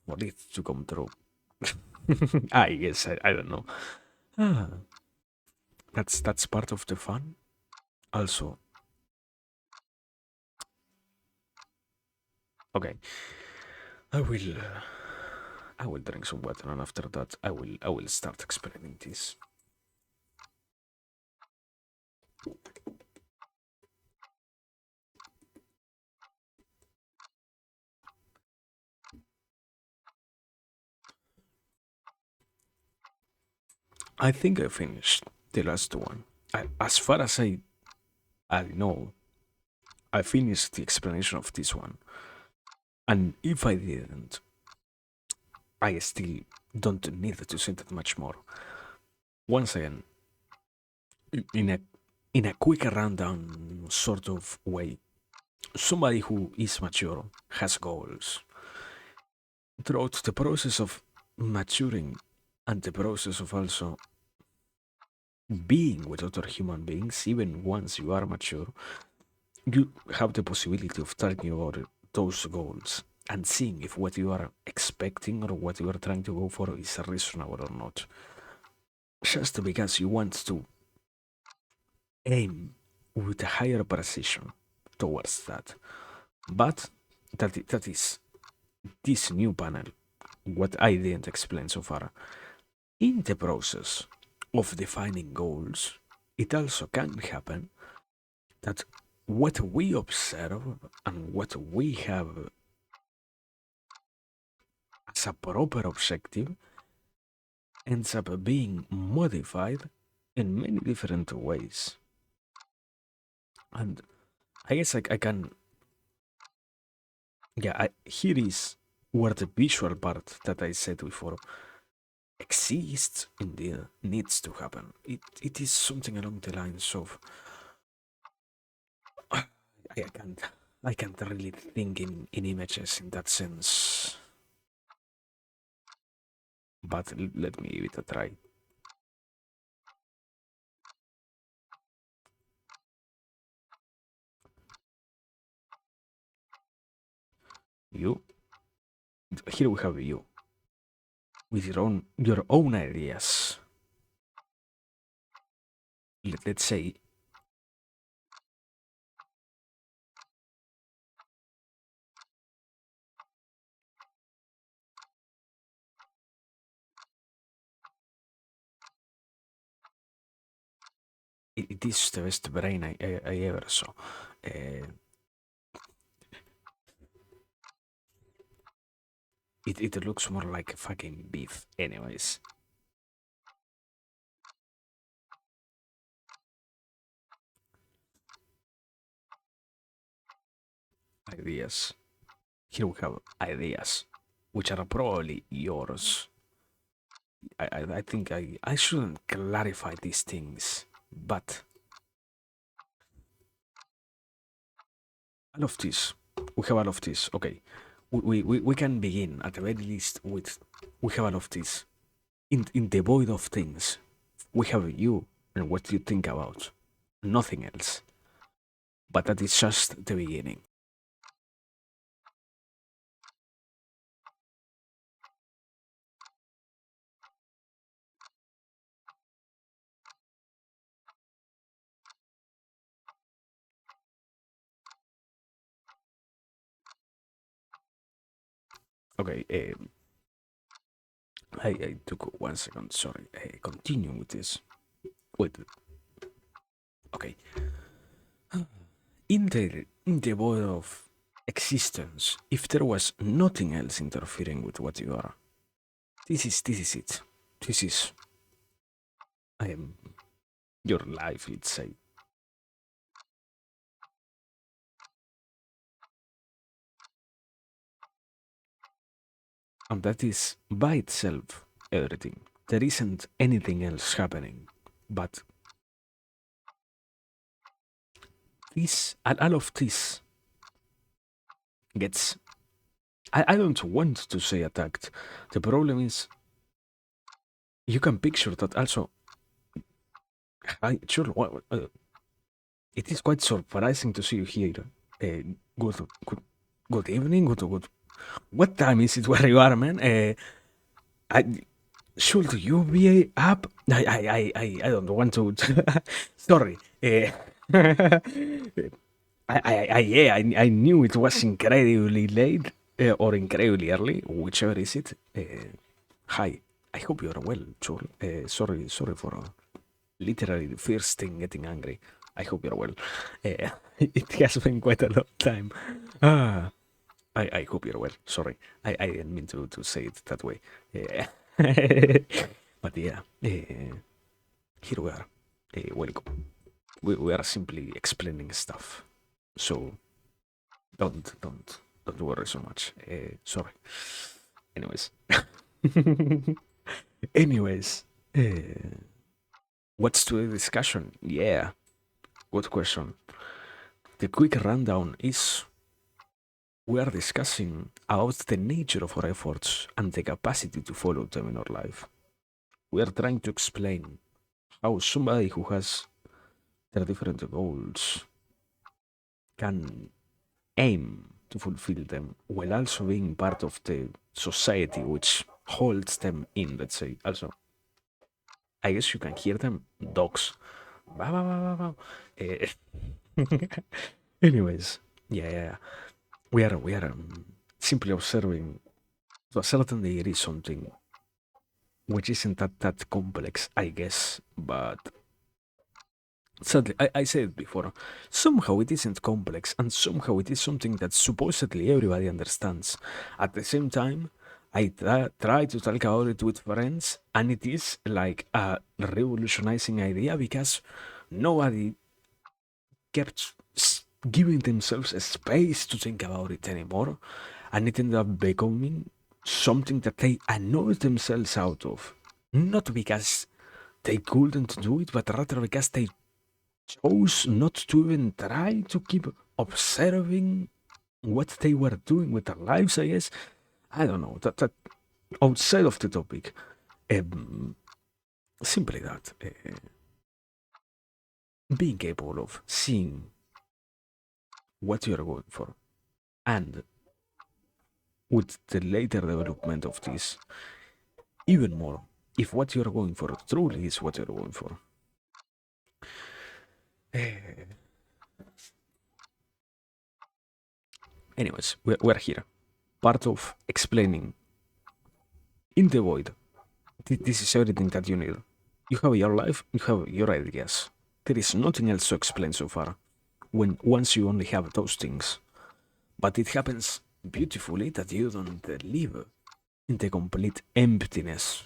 for it to come true. I guess I don't know. Ah, that's part of the fun. Also, okay, I will I will drink some water, and after that, I will start explaining this. I think I finished the last one. As far as I know, I finished the explanation of this one. And if I didn't, I still don't need to say that much more. Once again, in a quick rundown sort of way, somebody who is mature has goals. Throughout the process of maturing and the process of also being with other human beings, even once you are mature, you have the possibility of talking about those goals and seeing if what you are expecting or what you are trying to go for is reasonable or not. Just because you want to aim with a higher precision towards that. But that is this new panel, what I didn't explain so far. In the process of defining goals, it also can happen that what we observe and what we have as a proper objective ends up being modified in many different ways. And I guess I can, yeah, here is where the visual part that I said before exists indeed needs to happen. It is something along the lines of I can't I can't really think in images in that sense. But let me give it a try. You here we have you with your own ideas. Let's say it is the best brain I ever saw. Uh, It looks more like fucking beef, anyways. Ideas. Here we have ideas, which are probably yours. I think I shouldn't clarify these things, but all of this, we have all of this. Okay, we can begin at the very least with we have all of this. In the void of things, we have you and what you think about, nothing else. But that is just the beginning. Okay, I took 1 second. Sorry. Continue with this. Wait. Okay. In the void of existence, if there was nothing else interfering with what you are, this is it. This is um, your life, let's say. And that is by itself everything. There isn't anything else happening. But this, all of this gets. I don't want to say attacked. The problem is, you can picture that also. Sure, it is quite surprising to see you here. Good, good, good evening, good. What time is it where you are, man? I, should you be up? I don't want to. Sorry. Yeah, I knew it was incredibly late or incredibly early, whichever is it. Hi, I hope you are well, Chul. Sorry for literally the first thing getting angry. I hope you're well. It has been quite a long time. Ah, I hope you're well. Sorry, I didn't mean to say it that way. Yeah. But yeah, here we are. Welcome. We are simply explaining stuff. So don't worry so much. Sorry. Anyways. Anyways. What's to the discussion? Yeah. Good question. The quick rundown is we are discussing about the nature of our efforts and the capacity to follow them in our life. We are trying to explain how somebody who has their different goals can aim to fulfill them while also being part of the society which holds them in, let's say. Also, I guess you can hear them. Dogs. Bow, bow, bow, bow, bow. Anyways, yeah. We are simply observing to a certain degree something which isn't that complex, I guess, but sadly, I said it before. Somehow it isn't complex, and somehow it is something that supposedly everybody understands. At the same time, I try to talk about it with friends, and it is like a revolutionizing idea because nobody kept giving themselves a space to think about it anymore, and it ended up becoming something that they annoyed themselves out of. Not because they couldn't do it, but rather because they chose not to even try to keep observing what they were doing with their lives, I guess. I don't know. That outside of the topic, simply that. Being capable of seeing what you're going for and with the later development of this, even more, if what you're going for truly is what you're going for. Anyways, we're here. Part of explaining in the void. This is everything that you need. You have your life, you have your ideas. There is nothing else to explain so far. When once you only have those things. But it happens beautifully that you don't leave. in the complete emptiness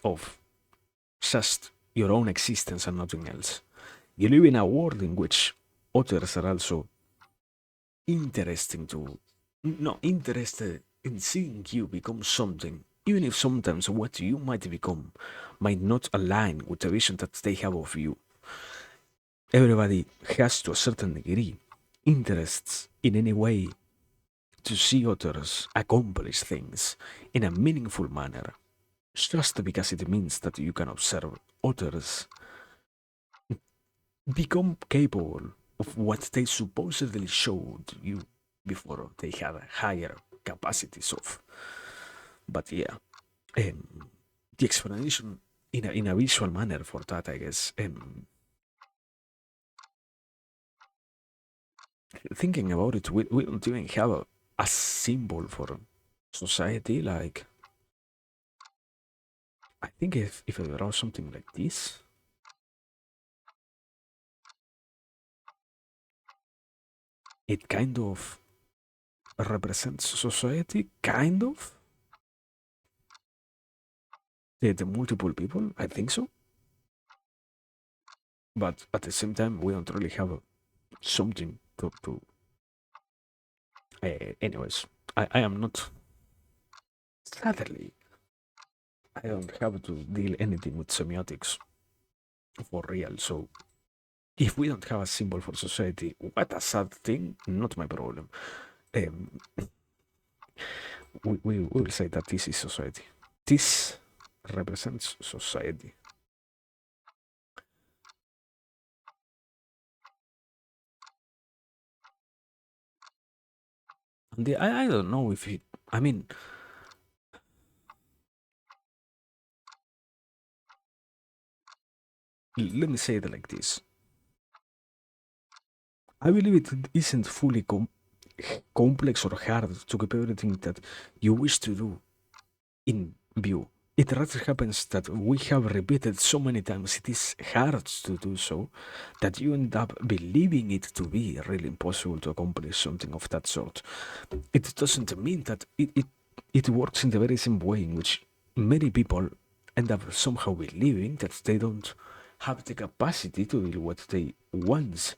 of just your own existence and nothing else. You live in a world in which others are also interesting to, no, interested in seeing you become something, even if sometimes what you might become might not align with the vision that they have of you. Everybody has, to a certain degree, interests in any way to see others accomplish things in a meaningful manner, just because it means that you can observe others become capable of what they supposedly showed you before they had higher capacities of. But yeah, the explanation in a visual manner for that, I guess, thinking about it, we don't even have a symbol for society. Like, I think if I draw something like this, it kind of represents society, kind of. The multiple people, I think so. But at the same time, we don't really have something to anyways, I am not, sadly, I don't have to deal anything with semiotics for real. So if we don't have a symbol for society, what a sad thing. Not my problem. Um, we will say that this is society. This represents society. And I don't know if it, I mean, let me say it like this. I believe it isn't fully complex or hard to keep everything that you wish to do in view. It rather happens that we have repeated so many times it is hard to do so that you end up believing it to be really impossible to accomplish something of that sort. It doesn't mean that it works in the very same way in which many people end up somehow believing that they don't have the capacity to do what they once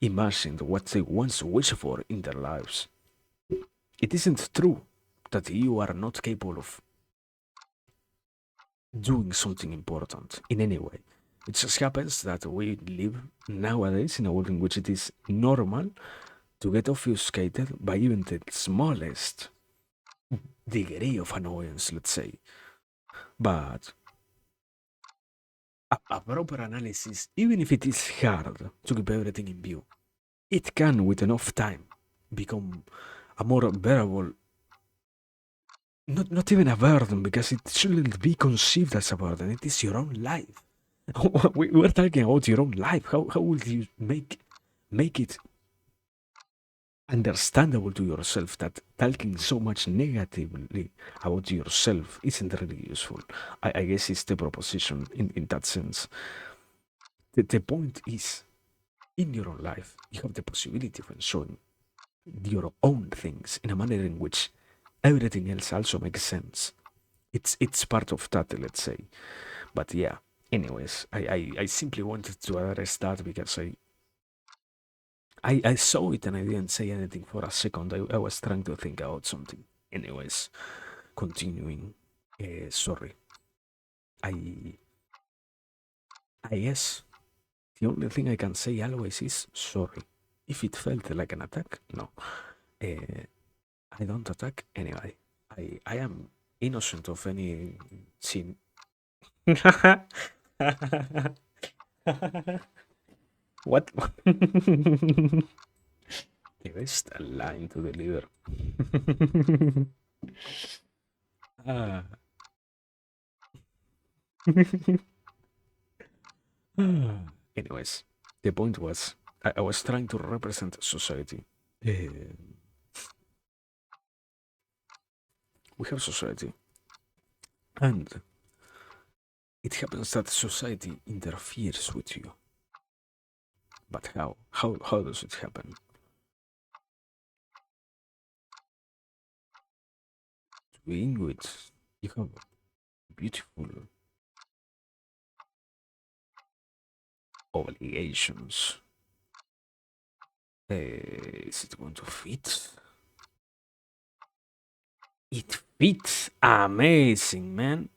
imagined, what they once wished for in their lives. It isn't true that you are not capable of doing something important in any way. It just happens that we live nowadays in a world in which it is normal to get obfuscated by even the smallest degree of annoyance, let's say. But a proper analysis, even if it is hard to keep everything in view, it can, with enough time, become a more bearable, not even a burden, because it shouldn't be conceived as a burden. It is your own life. We're talking about your own life. How will you make it understandable to yourself that talking so much negatively about yourself isn't really useful? I guess it's the proposition in that sense. The point is, in your own life, you have the possibility of enjoying your own things in a manner in which everything else also makes sense. It's part of that, let's say. But yeah, anyways, I simply wanted to address that because I saw it and I didn't say anything for a second. I was trying to think about something. Anyways, continuing. Sorry. I I guess the only thing I can say always is sorry. If it felt like an attack, no. Uh, I don't attack anyway. I am innocent of any sin. What? The best line to deliver. Ah. Anyways, the point was I was trying to represent society. Uh, we have society, and it happens that society interferes with you. But how? How does it happen? To begin with, You have beautiful obligations. Is it going to fit? It fits. Amazing, man.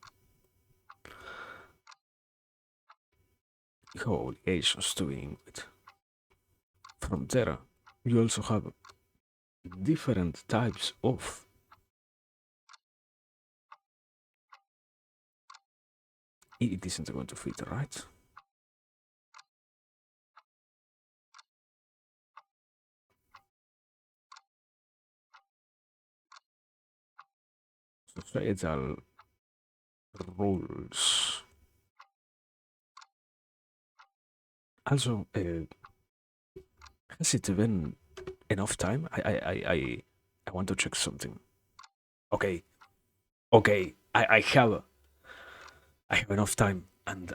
You have obligations to begin with. From there, you also have different types of. It isn't going to fit, right? Societal rules. Also, has it been enough time? I want to check something. Okay, okay. I have enough time, and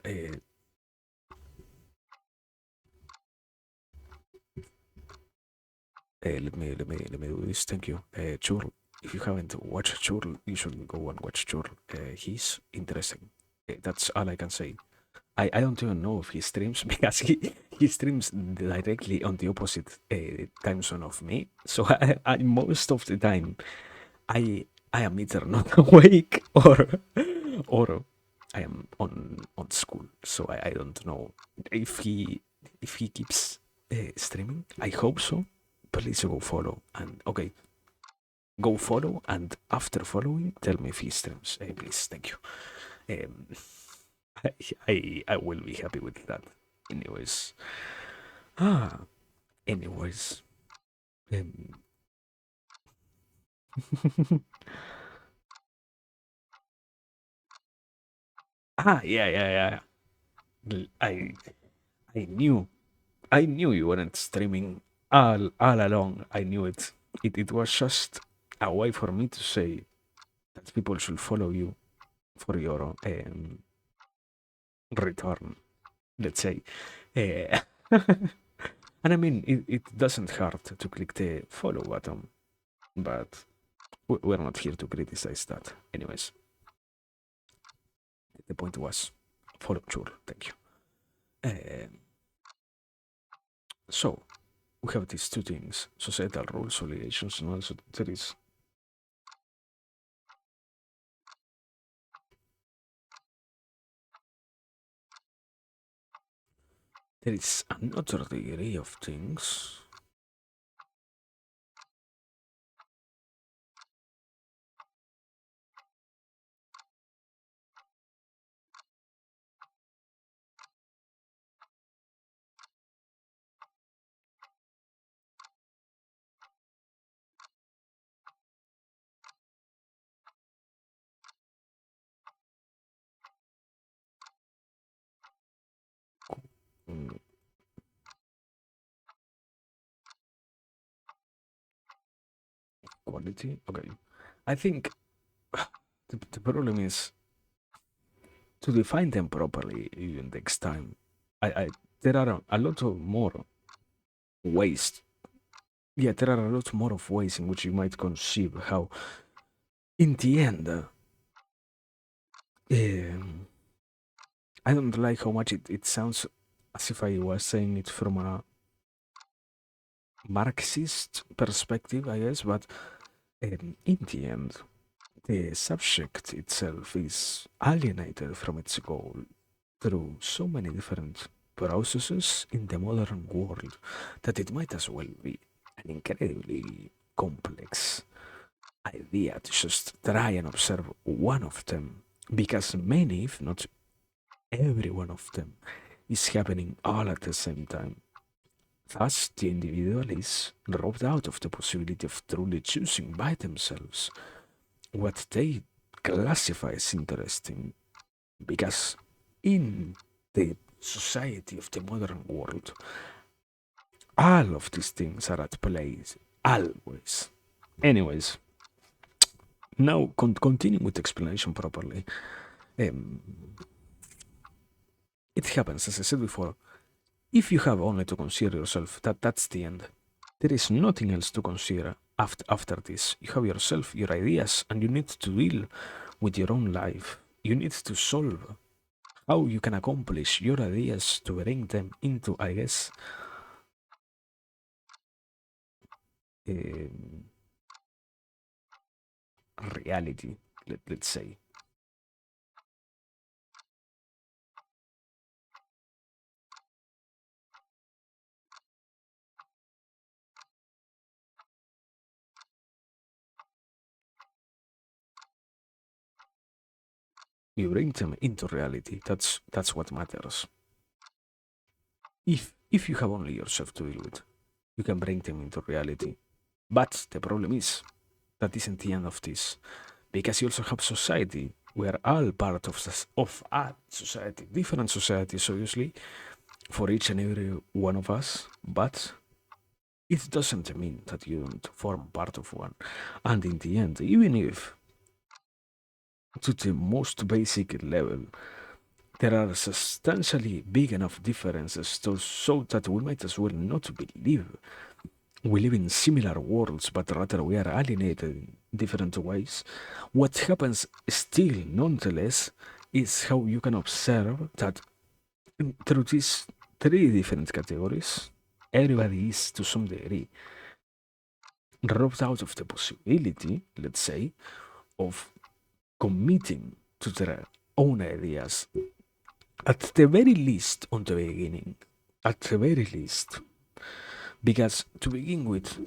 let me do this. Thank you, Churl. If you haven't watched Churl, you should go and watch Churl. He's interesting. That's all I can say. I don't even know if he streams because he streams directly on the opposite time zone of me. So most of the time I am either not awake or I am on school. So I don't know if he keeps streaming. I hope so. Please go follow and okay, go follow and after following, tell me if he streams. Please, thank you. Um, I will be happy with that. Anyways, ah, anyways, um, yeah, yeah, yeah. I knew, I knew you weren't streaming all along. I knew it. It was just a way for me to say that people should follow you for your return. Let's say, uh, and I mean it doesn't hurt to click the follow button, but we're not here to criticize that. Anyways, the point was follow Chur. Thank you. So we have these two things: societal rules, obligations, and also there is another degree of things. Mm, quality. Okay, I think the problem is to define them properly. Even takes time. I there are a lot of more ways. Yeah, there are a lot more of ways in which you might conceive how, in the end, um, I don't like how much it sounds as if I was saying it from a Marxist perspective, I guess, but in the end, the subject itself is alienated from its goal through so many different processes in the modern world that it might as well be an incredibly complex idea to just try and observe one of them, because many, if not every one of them, is happening all at the same time. Thus, the individual is robbed out of the possibility of truly choosing by themselves what they classify as interesting, because in the society of the modern world, all of these things are at play, always. Anyways, now continuing with the explanation properly, um, it happens, as I said before, if you have only to consider yourself, that's the end. There is nothing else to consider after this. You have yourself, your ideas, and you need to deal with your own life. You need to solve how you can accomplish your ideas to bring them into, I guess, um, reality, let's say. You bring them into reality. That's what matters. If you have only yourself to deal with, you can bring them into reality. But the problem is that isn't the end of this, because you also have society. We are all part of a society, different societies, obviously, for each and every one of us. But it doesn't mean that you don't form part of one. And in the end, even if to the most basic level, there are substantially big enough differences so that we might as well not believe we live in similar worlds, but rather we are alienated in different ways. What happens still, nonetheless, is how you can observe that through these three different categories, everybody is to some degree robbed out of the possibility, let's say, of committing to their own ideas. At the very least, on the beginning, at the very least, because to begin with,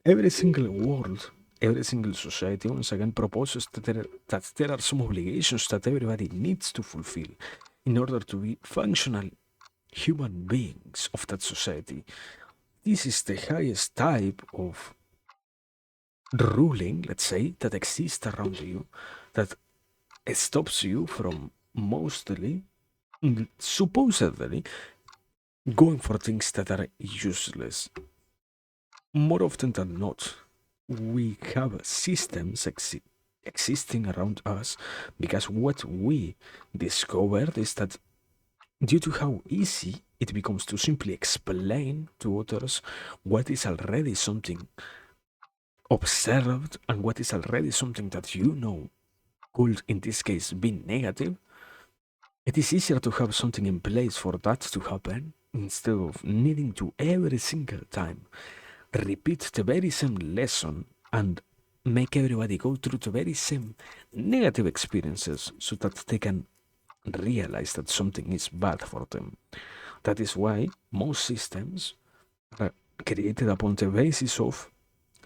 every single world, every single society, once again, proposes that there are some obligations that everybody needs to fulfill in order to be functional human beings of that society. This is the highest type of ruling, let's say, that exists around you, that stops you from mostly, supposedly, going for things that are useless. More often than not, we have systems existing around us because what we discovered is that due to how easy it becomes to simply explain to others what is already something observed and what is already something that you know could, in this case, be negative, it is easier to have something in place for that to happen instead of needing to every single time repeat the very same lesson and make everybody go through the very same negative experiences so that they can realize that something is bad for them. That is why most systems are created upon the basis of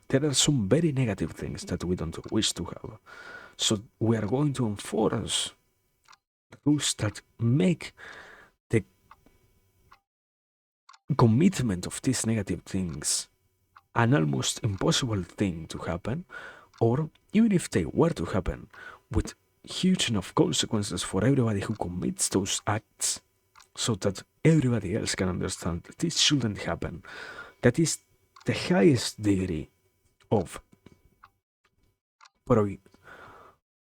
there are some very negative things that we don't wish to have. So we are going to enforce rules that make the commitment of these negative things an almost impossible thing to happen, or even if they were to happen, with huge enough consequences for everybody who commits those acts, so that everybody else can understand that this shouldn't happen. That is the highest degree of prohi-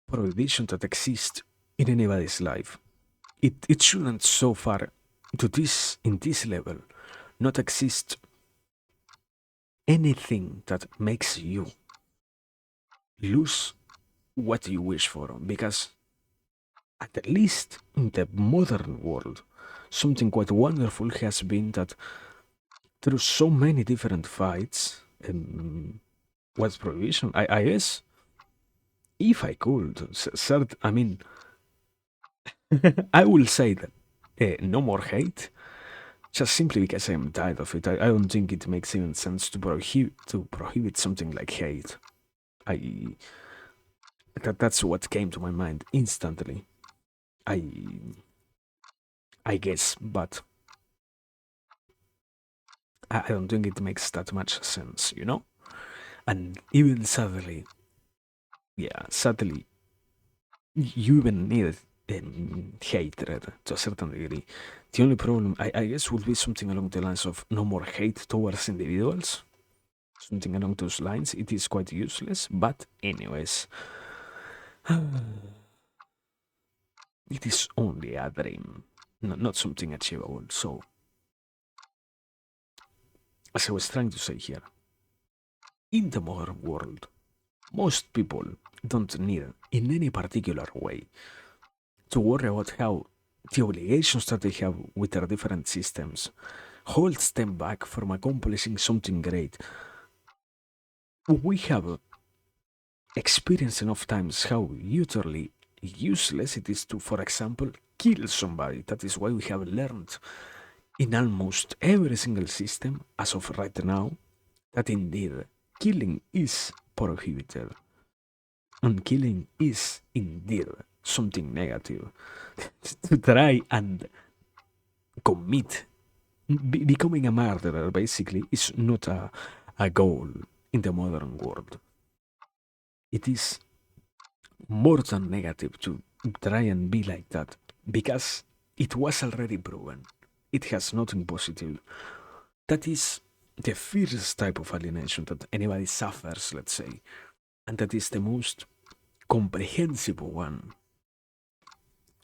prohibition that exists in anybody's life. It shouldn't so far to this in this level not exist anything that makes you lose what you wish for, because at least in the modern world, something quite wonderful has been that through so many different fights, what's prohibition? I guess if I could, I mean, I will say that no more hate, just simply because I'm tired of it. I don't think it makes even sense to prohibit something like hate. I that's what came to my mind instantly. I I guess, but I don't think it makes that much sense, you know? And even sadly, yeah, sadly, you even need hatred to a certain degree. The only problem, I guess, would be something along the lines of no more hate towards individuals. Something along those lines. It is quite useless, but, anyways, it is only a dream, not something achievable. So, as I was trying to say here, in the modern world, Most people don't need, in any particular way, to worry about how the obligations that they have with their different systems holds them back from accomplishing something great. We have experienced enough times how utterly useless it is to, for example, kill somebody. That is why we have learned in almost every single system as of right now that indeed killing is prohibited. And killing is indeed something negative. To try and commit, becoming a murderer basically is not a goal in the modern world. It is more than negative to try and be like that because it was already proven. It has nothing positive. That is the first type of alienation that anybody suffers, let's say, and that is the most comprehensive one.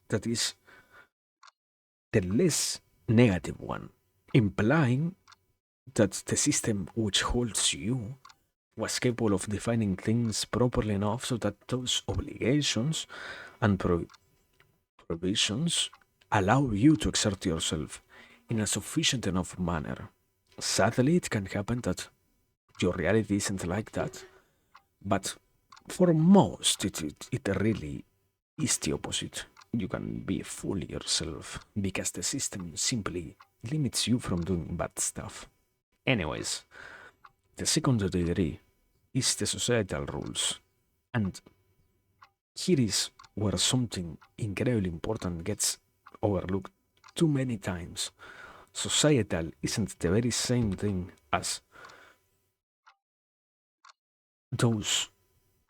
That is the less negative one, implying that the system which holds you was capable of defining things properly enough so that those obligations and provisions allow you to exert yourself in a sufficient enough manner. Sadly, it can happen that your reality isn't like that, but for most, it really is the opposite. You can be fully yourself because the system simply limits you from doing bad stuff. Anyways, the second degree is the societal rules. And here is where something incredibly important gets overlooked too many times. Societal isn't the very same thing as those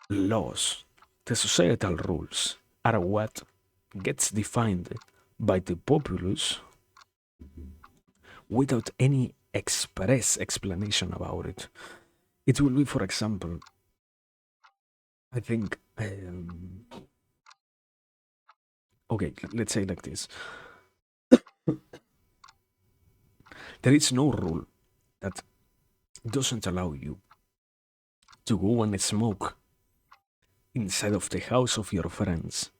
laws. The societal rules are what gets defined by the populace without any express explanation about it. It will be, for example, I think, okay, let's say like this. There is no rule that doesn't allow you to go and smoke inside of the house of your friends.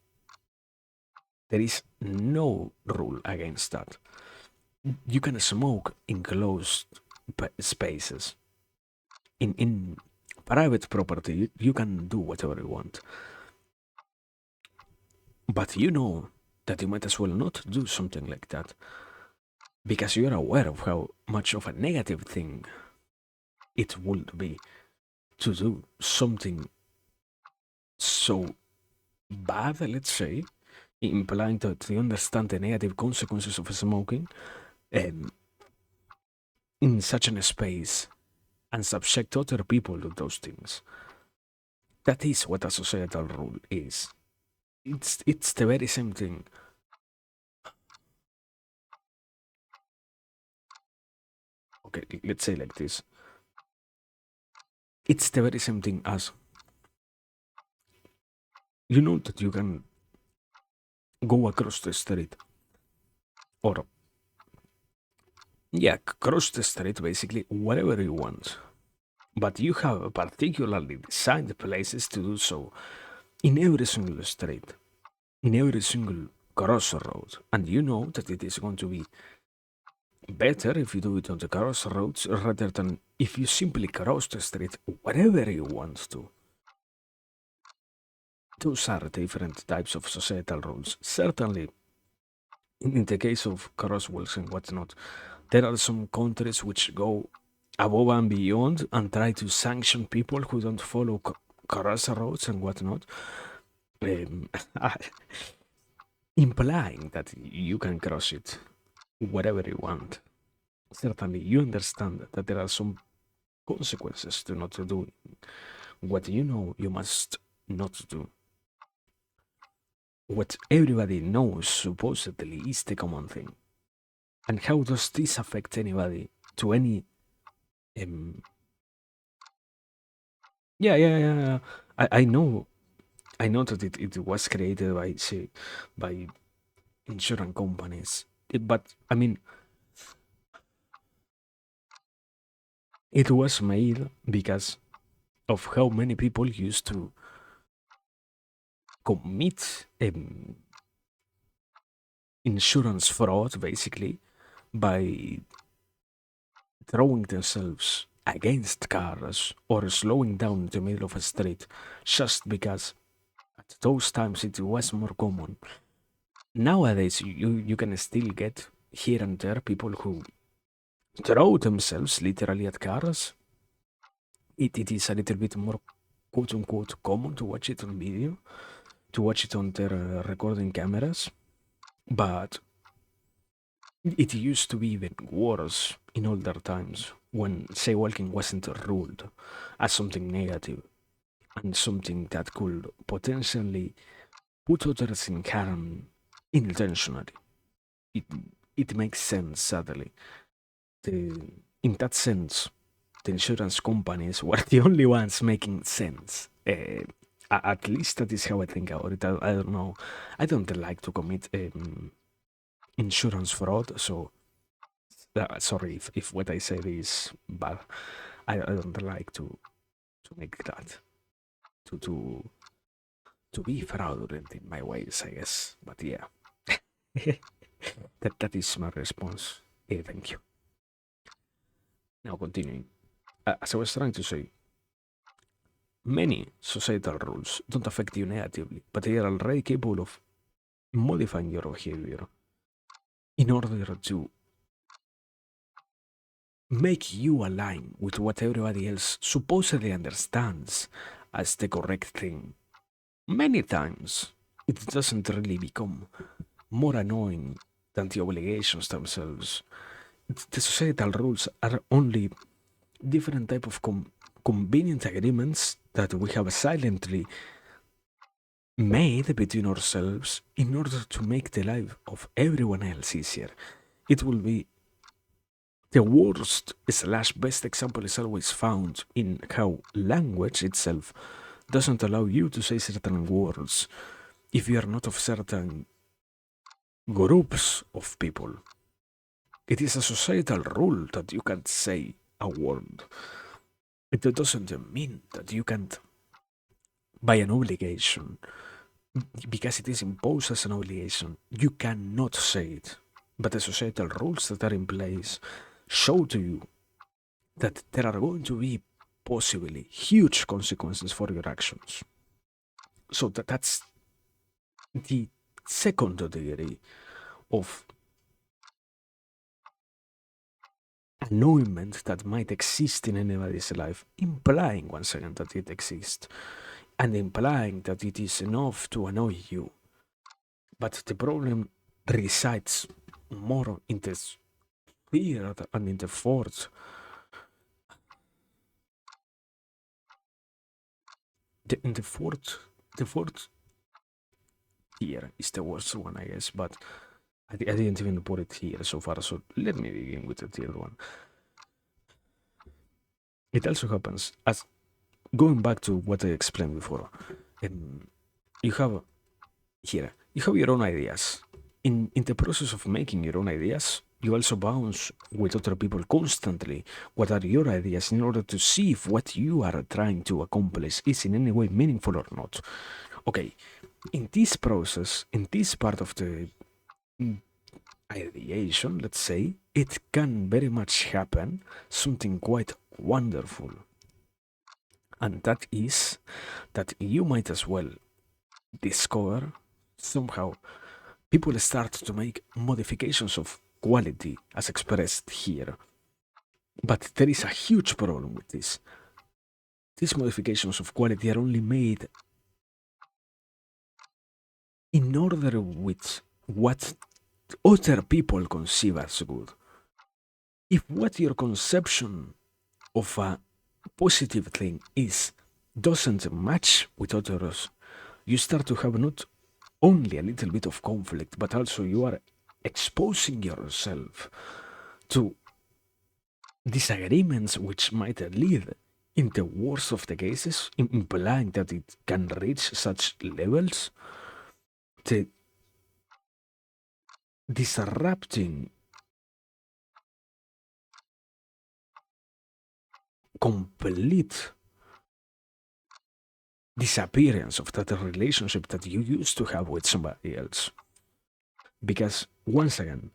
There is no rule against that. You can smoke in closed spaces. In private property, you can do whatever you want. But you know that you might as well not do something like that because you're aware of how much of a negative thing it would be to do something so bad, let's say, implying that you understand the negative consequences of smoking um, in such a space and subject other people to those things. That is what a societal rule is. It's the very same thing. Okay, let's say like this. It's the very same thing as you know that you can go across the street or yeah, cross the street basically wherever you want. But you have particularly designed places to do so in every single street, in every single crossroad, and you know that it is going to be better if you do it on the crossroads rather than if you simply cross the street wherever you want to. Those are different types of societal rules. Certainly, in the case of crosswalks and whatnot, there are some countries which go above and beyond and try to sanction people who don't follow crossroads and whatnot, um, implying that you can cross it wherever you want. Certainly, you understand that there are some consequences to not doing what you know you must not do. What everybody knows supposedly is the common thing. And how does this affect anybody to any yeah, yeah, yeah, yeah. I know that it was created by say by insurance companies. But I mean it was made because of how many people used to commit insurance fraud basically by throwing themselves against cars or slowing down in the middle of a street just because at those times it was more common. Nowadays, you can still get here and there people who throw themselves literally at cars. It is a little bit more quote unquote common to watch it on video, to watch it on their recording cameras, but it used to be even worse in older times when jaywalking wasn't ruled as something negative and something that could potentially put others in harm intentionally. It, it makes sense, sadly. The, in that sense, the insurance companies were the only ones making sense. At least that is how I think about it. I don't know. I don't like to commit insurance fraud, so sorry if what I said is bad. I don't like to make that to to to be fraudulent in my ways, I guess. But yeah, that is my response. Thank you. Now continuing, as I was trying to say, many societal rules don't affect you negatively, but they are already capable of modifying your behavior in order to make you align with what everybody else supposedly understands as the correct thing. Many times, it doesn't really become more annoying than the obligations themselves. The societal rules are only different type of convenient agreements that we have silently made between ourselves in order to make the life of everyone else easier. It will be the worst slash best example is always found in how language itself doesn't allow you to say certain words if you are not of certain groups of people. It is a societal rule that you can't say a word. It doesn't mean that you can't, by an obligation, because it is imposed as an obligation, you cannot say it. But the societal rules that are in place show to you that there are going to be possibly huge consequences for your actions. So that's the second degree of annoyment that might exist in anybody's life, implying once again that it exists, and implying that it is enough to annoy you. But the problem resides more in the third and in the fourth. In the fourth tier is the worst one, I guess. But I didn't even put it here so far. So let me begin with the third one. It also happens as going back to what I explained before. You have here you have your own ideas. In the process of making your own ideas, you also bounce with other people constantly. What are your ideas in order to see if what you are trying to accomplish is in any way meaningful or not? Okay, in this process, in this part of the ideation, let's say, it can very much happen something quite wonderful. And that is that you might as well discover somehow people start to make modifications of quality as expressed here. But there is a huge problem with this. These modifications of quality are only made in order with what other people conceive as good. If what your conception of a positive thing is doesn't match with others, you start to have not only a little bit of conflict, but also you are exposing yourself to disagreements which might lead, in the worst of the cases, implying that it can reach such levels, the disrupting complete disappearance of that relationship that you used to have with somebody else. Because once again,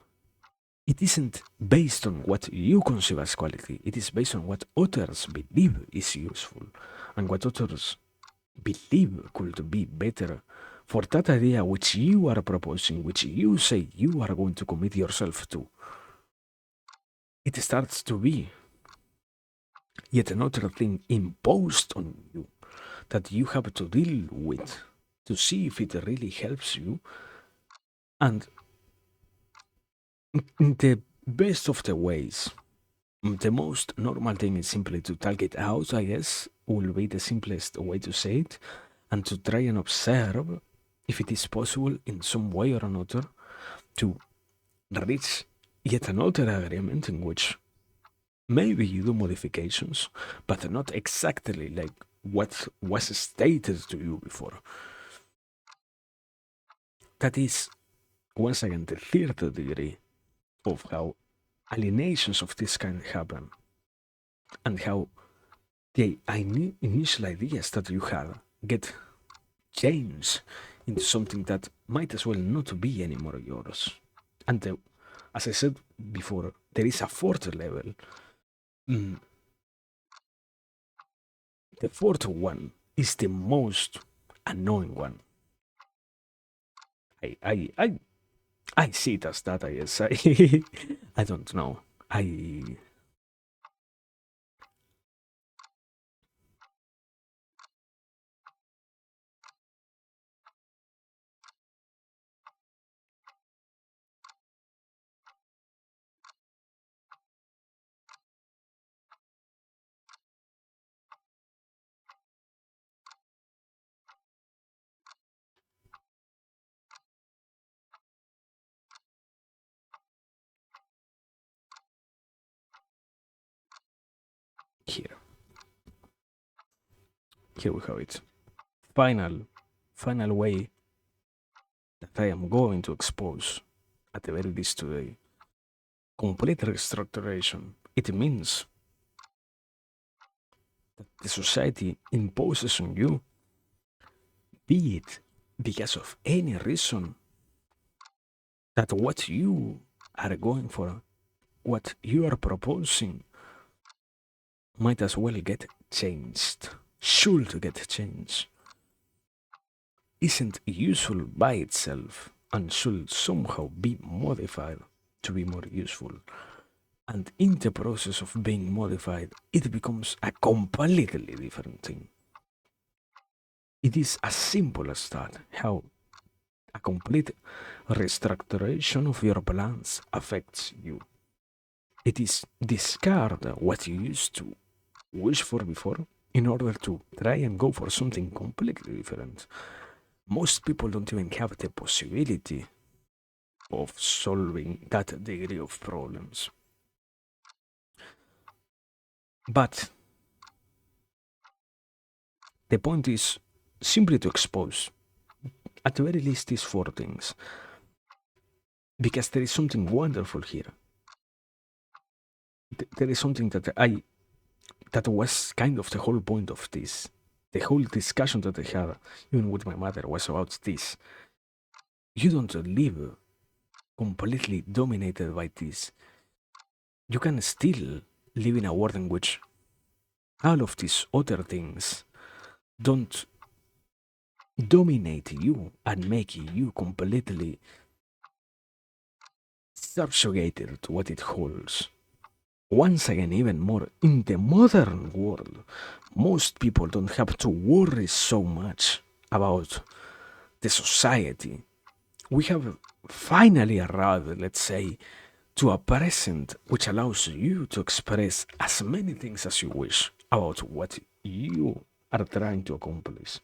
it isn't based on what you conceive as quality, it is based on what others believe is useful and what others believe could be better for that idea which you are proposing, which you say you are going to commit yourself to. It starts to be yet another thing imposed on you that you have to deal with to see if it really helps you. And in the best of the ways, the most normal thing is simply to talk it out, I guess, will be the simplest way to say it, and to try and observe if it is possible in some way or another to reach yet another agreement in which maybe you do modifications, but not exactly like what was stated to you before. That is, once again, the third degree of how alienations of this kind happen and how the initial ideas that you had get changed into something that might as well not be anymore yours. And as I said before, there is a fourth level. Mm, the fourth one is the most annoying one. I I I I see it as that. I guess I don't know. I here here we have it. Final way that I am going to expose at the very least today. Complete restructuration. It means that the society imposes on you, be it because of any reason, that what you are going for, what you are proposing, might as well get changed, should get changed, isn't useful by itself, and should somehow be modified to be more useful. And in the process of being modified, it becomes a completely different thing. It is as simple as that, how a complete restructuration of your plans affects you. It is discard what you used to wish for before in order to try and go for something completely different. Most people don't even have the possibility of solving that degree of problems. But the point is simply to expose, at the very least, these four things. Because there is something wonderful here. There is something that was kind of the whole point of this. The whole discussion that I had, even with my mother, was about this. You don't live completely dominated by this. You can still live in a world in which all of these other things don't dominate you and make you completely subjugated to what it holds. Once again, even more, in the modern world, most people don't have to worry so much about the society. We have finally arrived, let's say, to a present which allows you to express as many things as you wish about what you are trying to accomplish.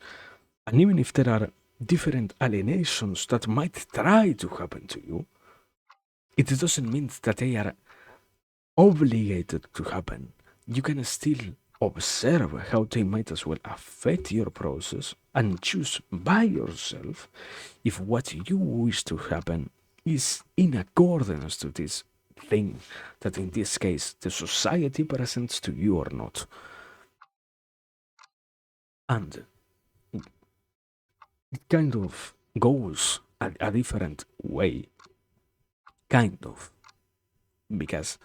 And even if there are different alienations that might try to happen to you, it doesn't mean that they are obligated to happen. You can still observe how they might as well affect your process and choose by yourself if what you wish to happen is in accordance to this thing that in this case the society presents to you or not. And it kind of goes a different way, kind of, because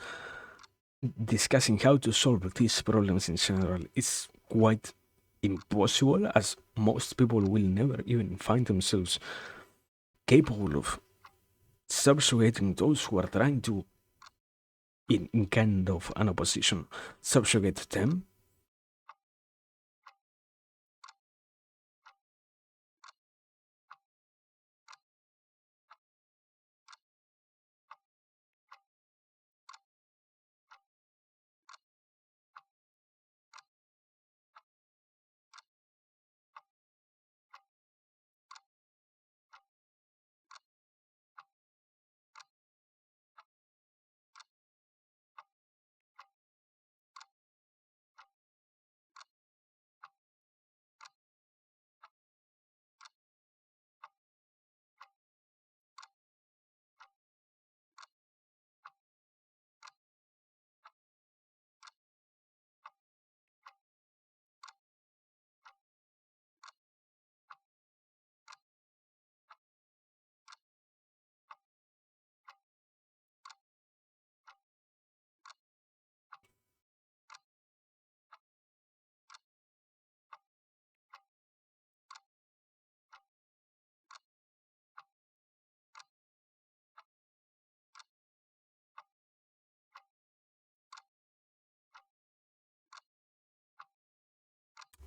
discussing how to solve these problems in general is quite impossible, as most people will never even find themselves capable of subjugating those who are trying to, in kind of an opposition, subjugate them.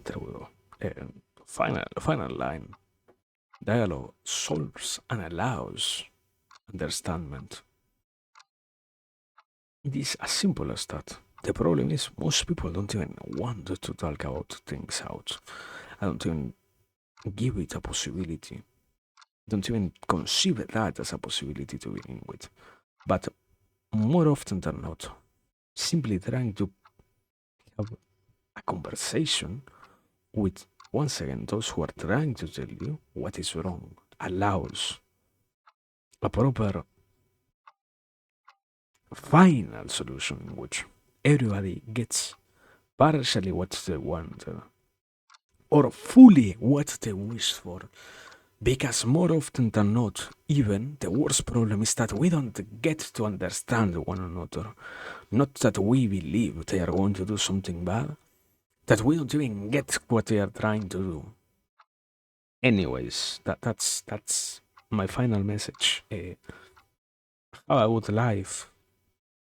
Through final line, dialogue solves and allows understandment. It is as simple as that. The problem is most people don't even want to talk about things out. I don't even give it a possibility. Don't even conceive that as a possibility to begin with. But more often than not, simply trying to have a conversation with, once again, those who are trying to tell you what is wrong allows a proper final solution in which everybody gets partially what they want, or fully what they wish for. Because more often than not, even the worst problem is that we don't get to understand one another. Not that we believe they are going to do something bad, that we don't even get what they are trying to do. Anyways, that's my final message. How about life?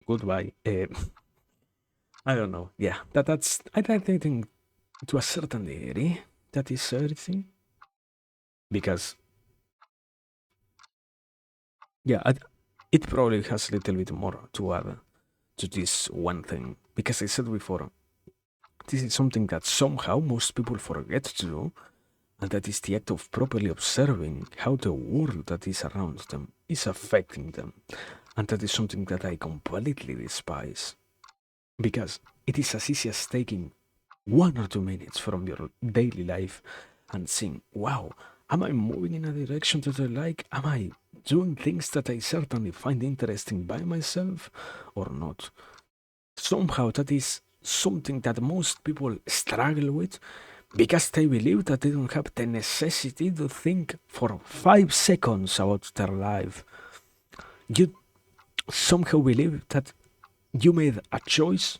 Goodbye. I don't know. Yeah, I think to a certain degree that is everything, because yeah, it probably has a little bit more to add to this one thing, because I said before, this is something that somehow most people forget to do, and that is the act of properly observing how the world that is around them is affecting them. And that is something that I completely despise, because it is as easy as taking 1 or 2 minutes from your daily life and seeing, wow, am I moving in a direction that I like? Am I doing things that I certainly find interesting by myself or not? Somehow that is something that most people struggle with, because they believe that they don't have the necessity to think for 5 seconds about their life. You somehow believe that you made a choice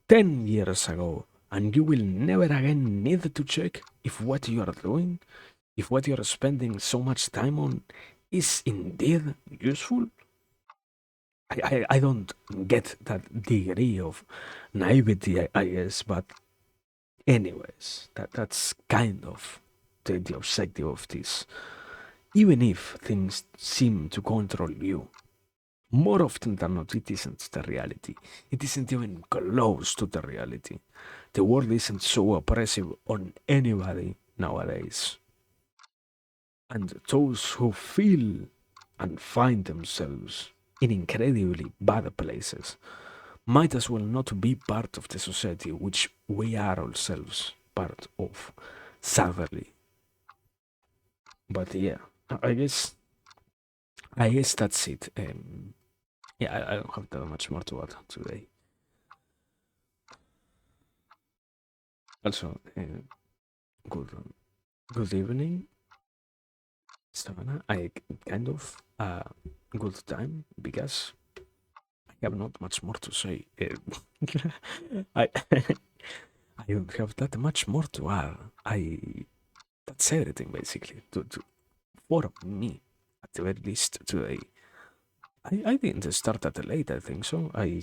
10 years ago and you will never again need to check if what you are doing, if what you are spending so much time on, is indeed useful. I don't get that degree of naivety, I guess, but anyways, that's kind of the objective of this. Even if things seem to control you, more often than not, it isn't the reality. It isn't even close to the reality. The world isn't so oppressive on anybody nowadays. And those who feel and find themselves in incredibly bad places might as well not be part of the society which we are ourselves part of, sadly. But yeah, I guess that's it. Yeah, I don't have that much more to add today. Also, good evening. So I kind of good time because I have not much more to say. I I don't have that much more to add. I That's everything basically. For me, at the very least today. I didn't start that late. I think so. I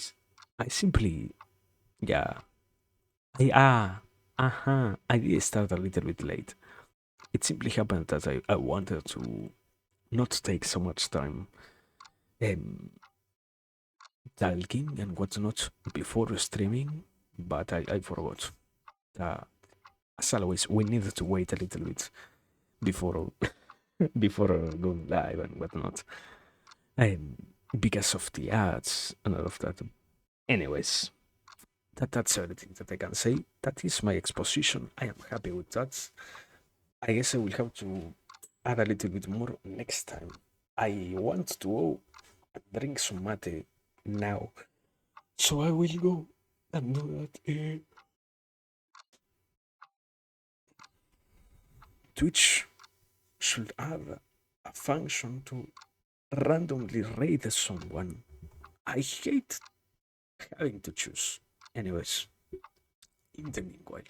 simply yeah. I did start a little bit late. It simply happened that I wanted to not take so much time um, talking and whatnot before streaming, but I forgot. Uh, as always, we needed to wait a little bit before before going live and whatnot, um, because of the ads and all of that. Anyways, that's everything that I can say. That is my exposition. I am happy with that. I guess I will have to add a little bit more next time. I want to go and drink some mate now, so I will go and do that. Twitch should add a function to randomly rate someone. I hate having to choose. Anyways, in the meanwhile,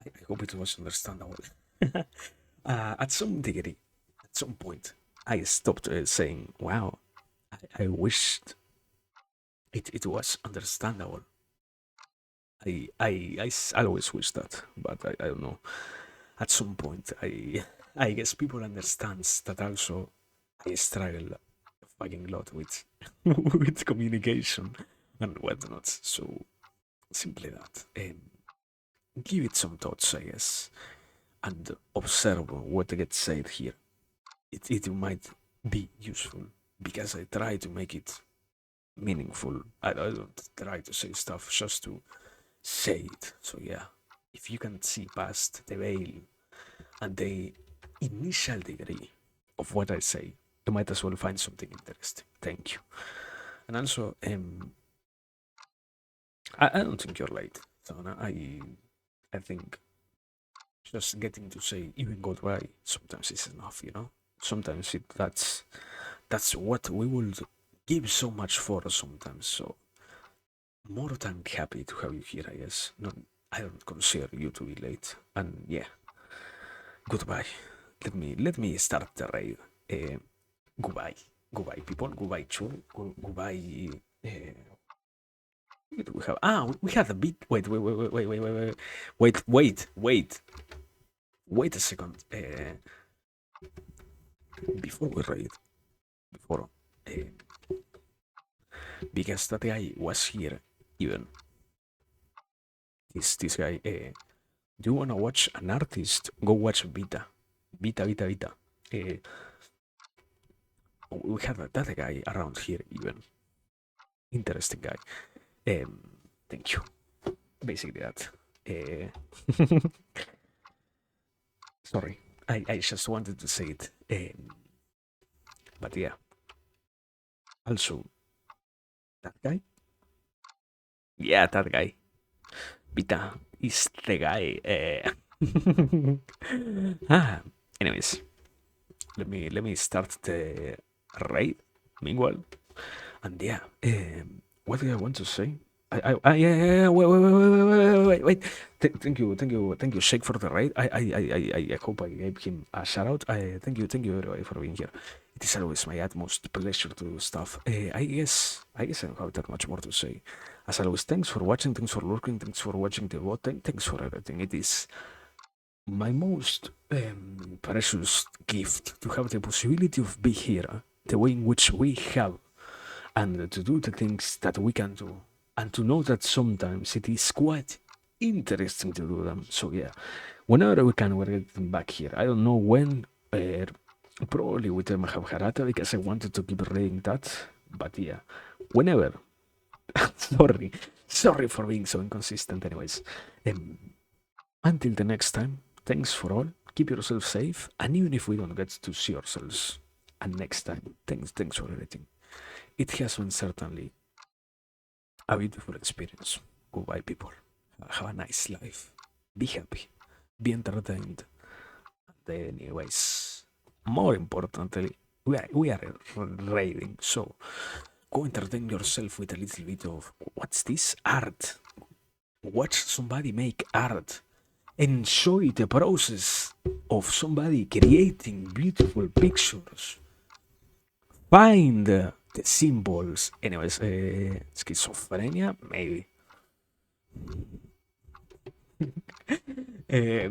I hope it was understandable. At some degree, at some point, I stopped saying, wow, I wished it was understandable. I always wish that, but I don't know. At some point, I guess people understands that also I struggle a fucking lot with with communication and whatnot. So simply that. Give it some thoughts, I guess, and observe what gets said here. It might be useful because I try to make it meaningful. I don't try to say stuff just to say it. So yeah, if you can see past the veil and the initial degree of what I say, you might as well find something interesting. Thank you. And also, I don't think you're late. So I think just getting to say even goodbye sometimes is enough. Sometimes that's what we would give so much for sometimes. So more than happy to have you here, I guess. No, I don't consider you to be late. And yeah, goodbye. Let me start the raid. Uh, Goodbye. Goodbye, people. Goodbye, Chul. Goodbye. We have we have a bit. Wait a second. Before we raid, before because that guy was here even this guy. Do you wanna watch an artist? Go watch Vita. Uh, we have that guy around here even. Interesting guy. Um, Thank you. Basically that. Uh, Sorry, I just wanted to say it. But yeah, also that guy. Yeah, that guy. Vita is the guy. ah, anyways, let me start the raid. Meanwhile, and yeah, what do I want to say? Yeah. Wait. Thank you, Shake for the raid. I hope I gave him a shout out. Thank you, everybody, for being here. It is always my utmost pleasure to do stuff. I guess I don't have that much more to say. As always, thanks for watching, thanks for lurking, thanks for watching the VOD, thanks for everything. It is my most precious gift to have the possibility of be here the way in which we have and to do the things that we can do and to know that sometimes it is quite interesting to do them. So yeah, whenever we can, we're getting back here. I don't know when, probably with the Mahabharata because I wanted to keep reading that, but yeah, whenever. sorry, sorry for being so inconsistent. Anyways, um, until the next time, thanks for all. Keep yourself safe, and even if we don't get to see ourselves, and next time, thanks for everything. It has been certainly a beautiful experience. Goodbye, people. Have a nice life. Be happy. Be entertained. Anyways, more importantly, we are reading, so go entertain yourself with a little bit of what's this art. Watch somebody make art. Enjoy the process of somebody creating beautiful pictures. Find the symbols. Anyways, schizophrenia, maybe. Eh,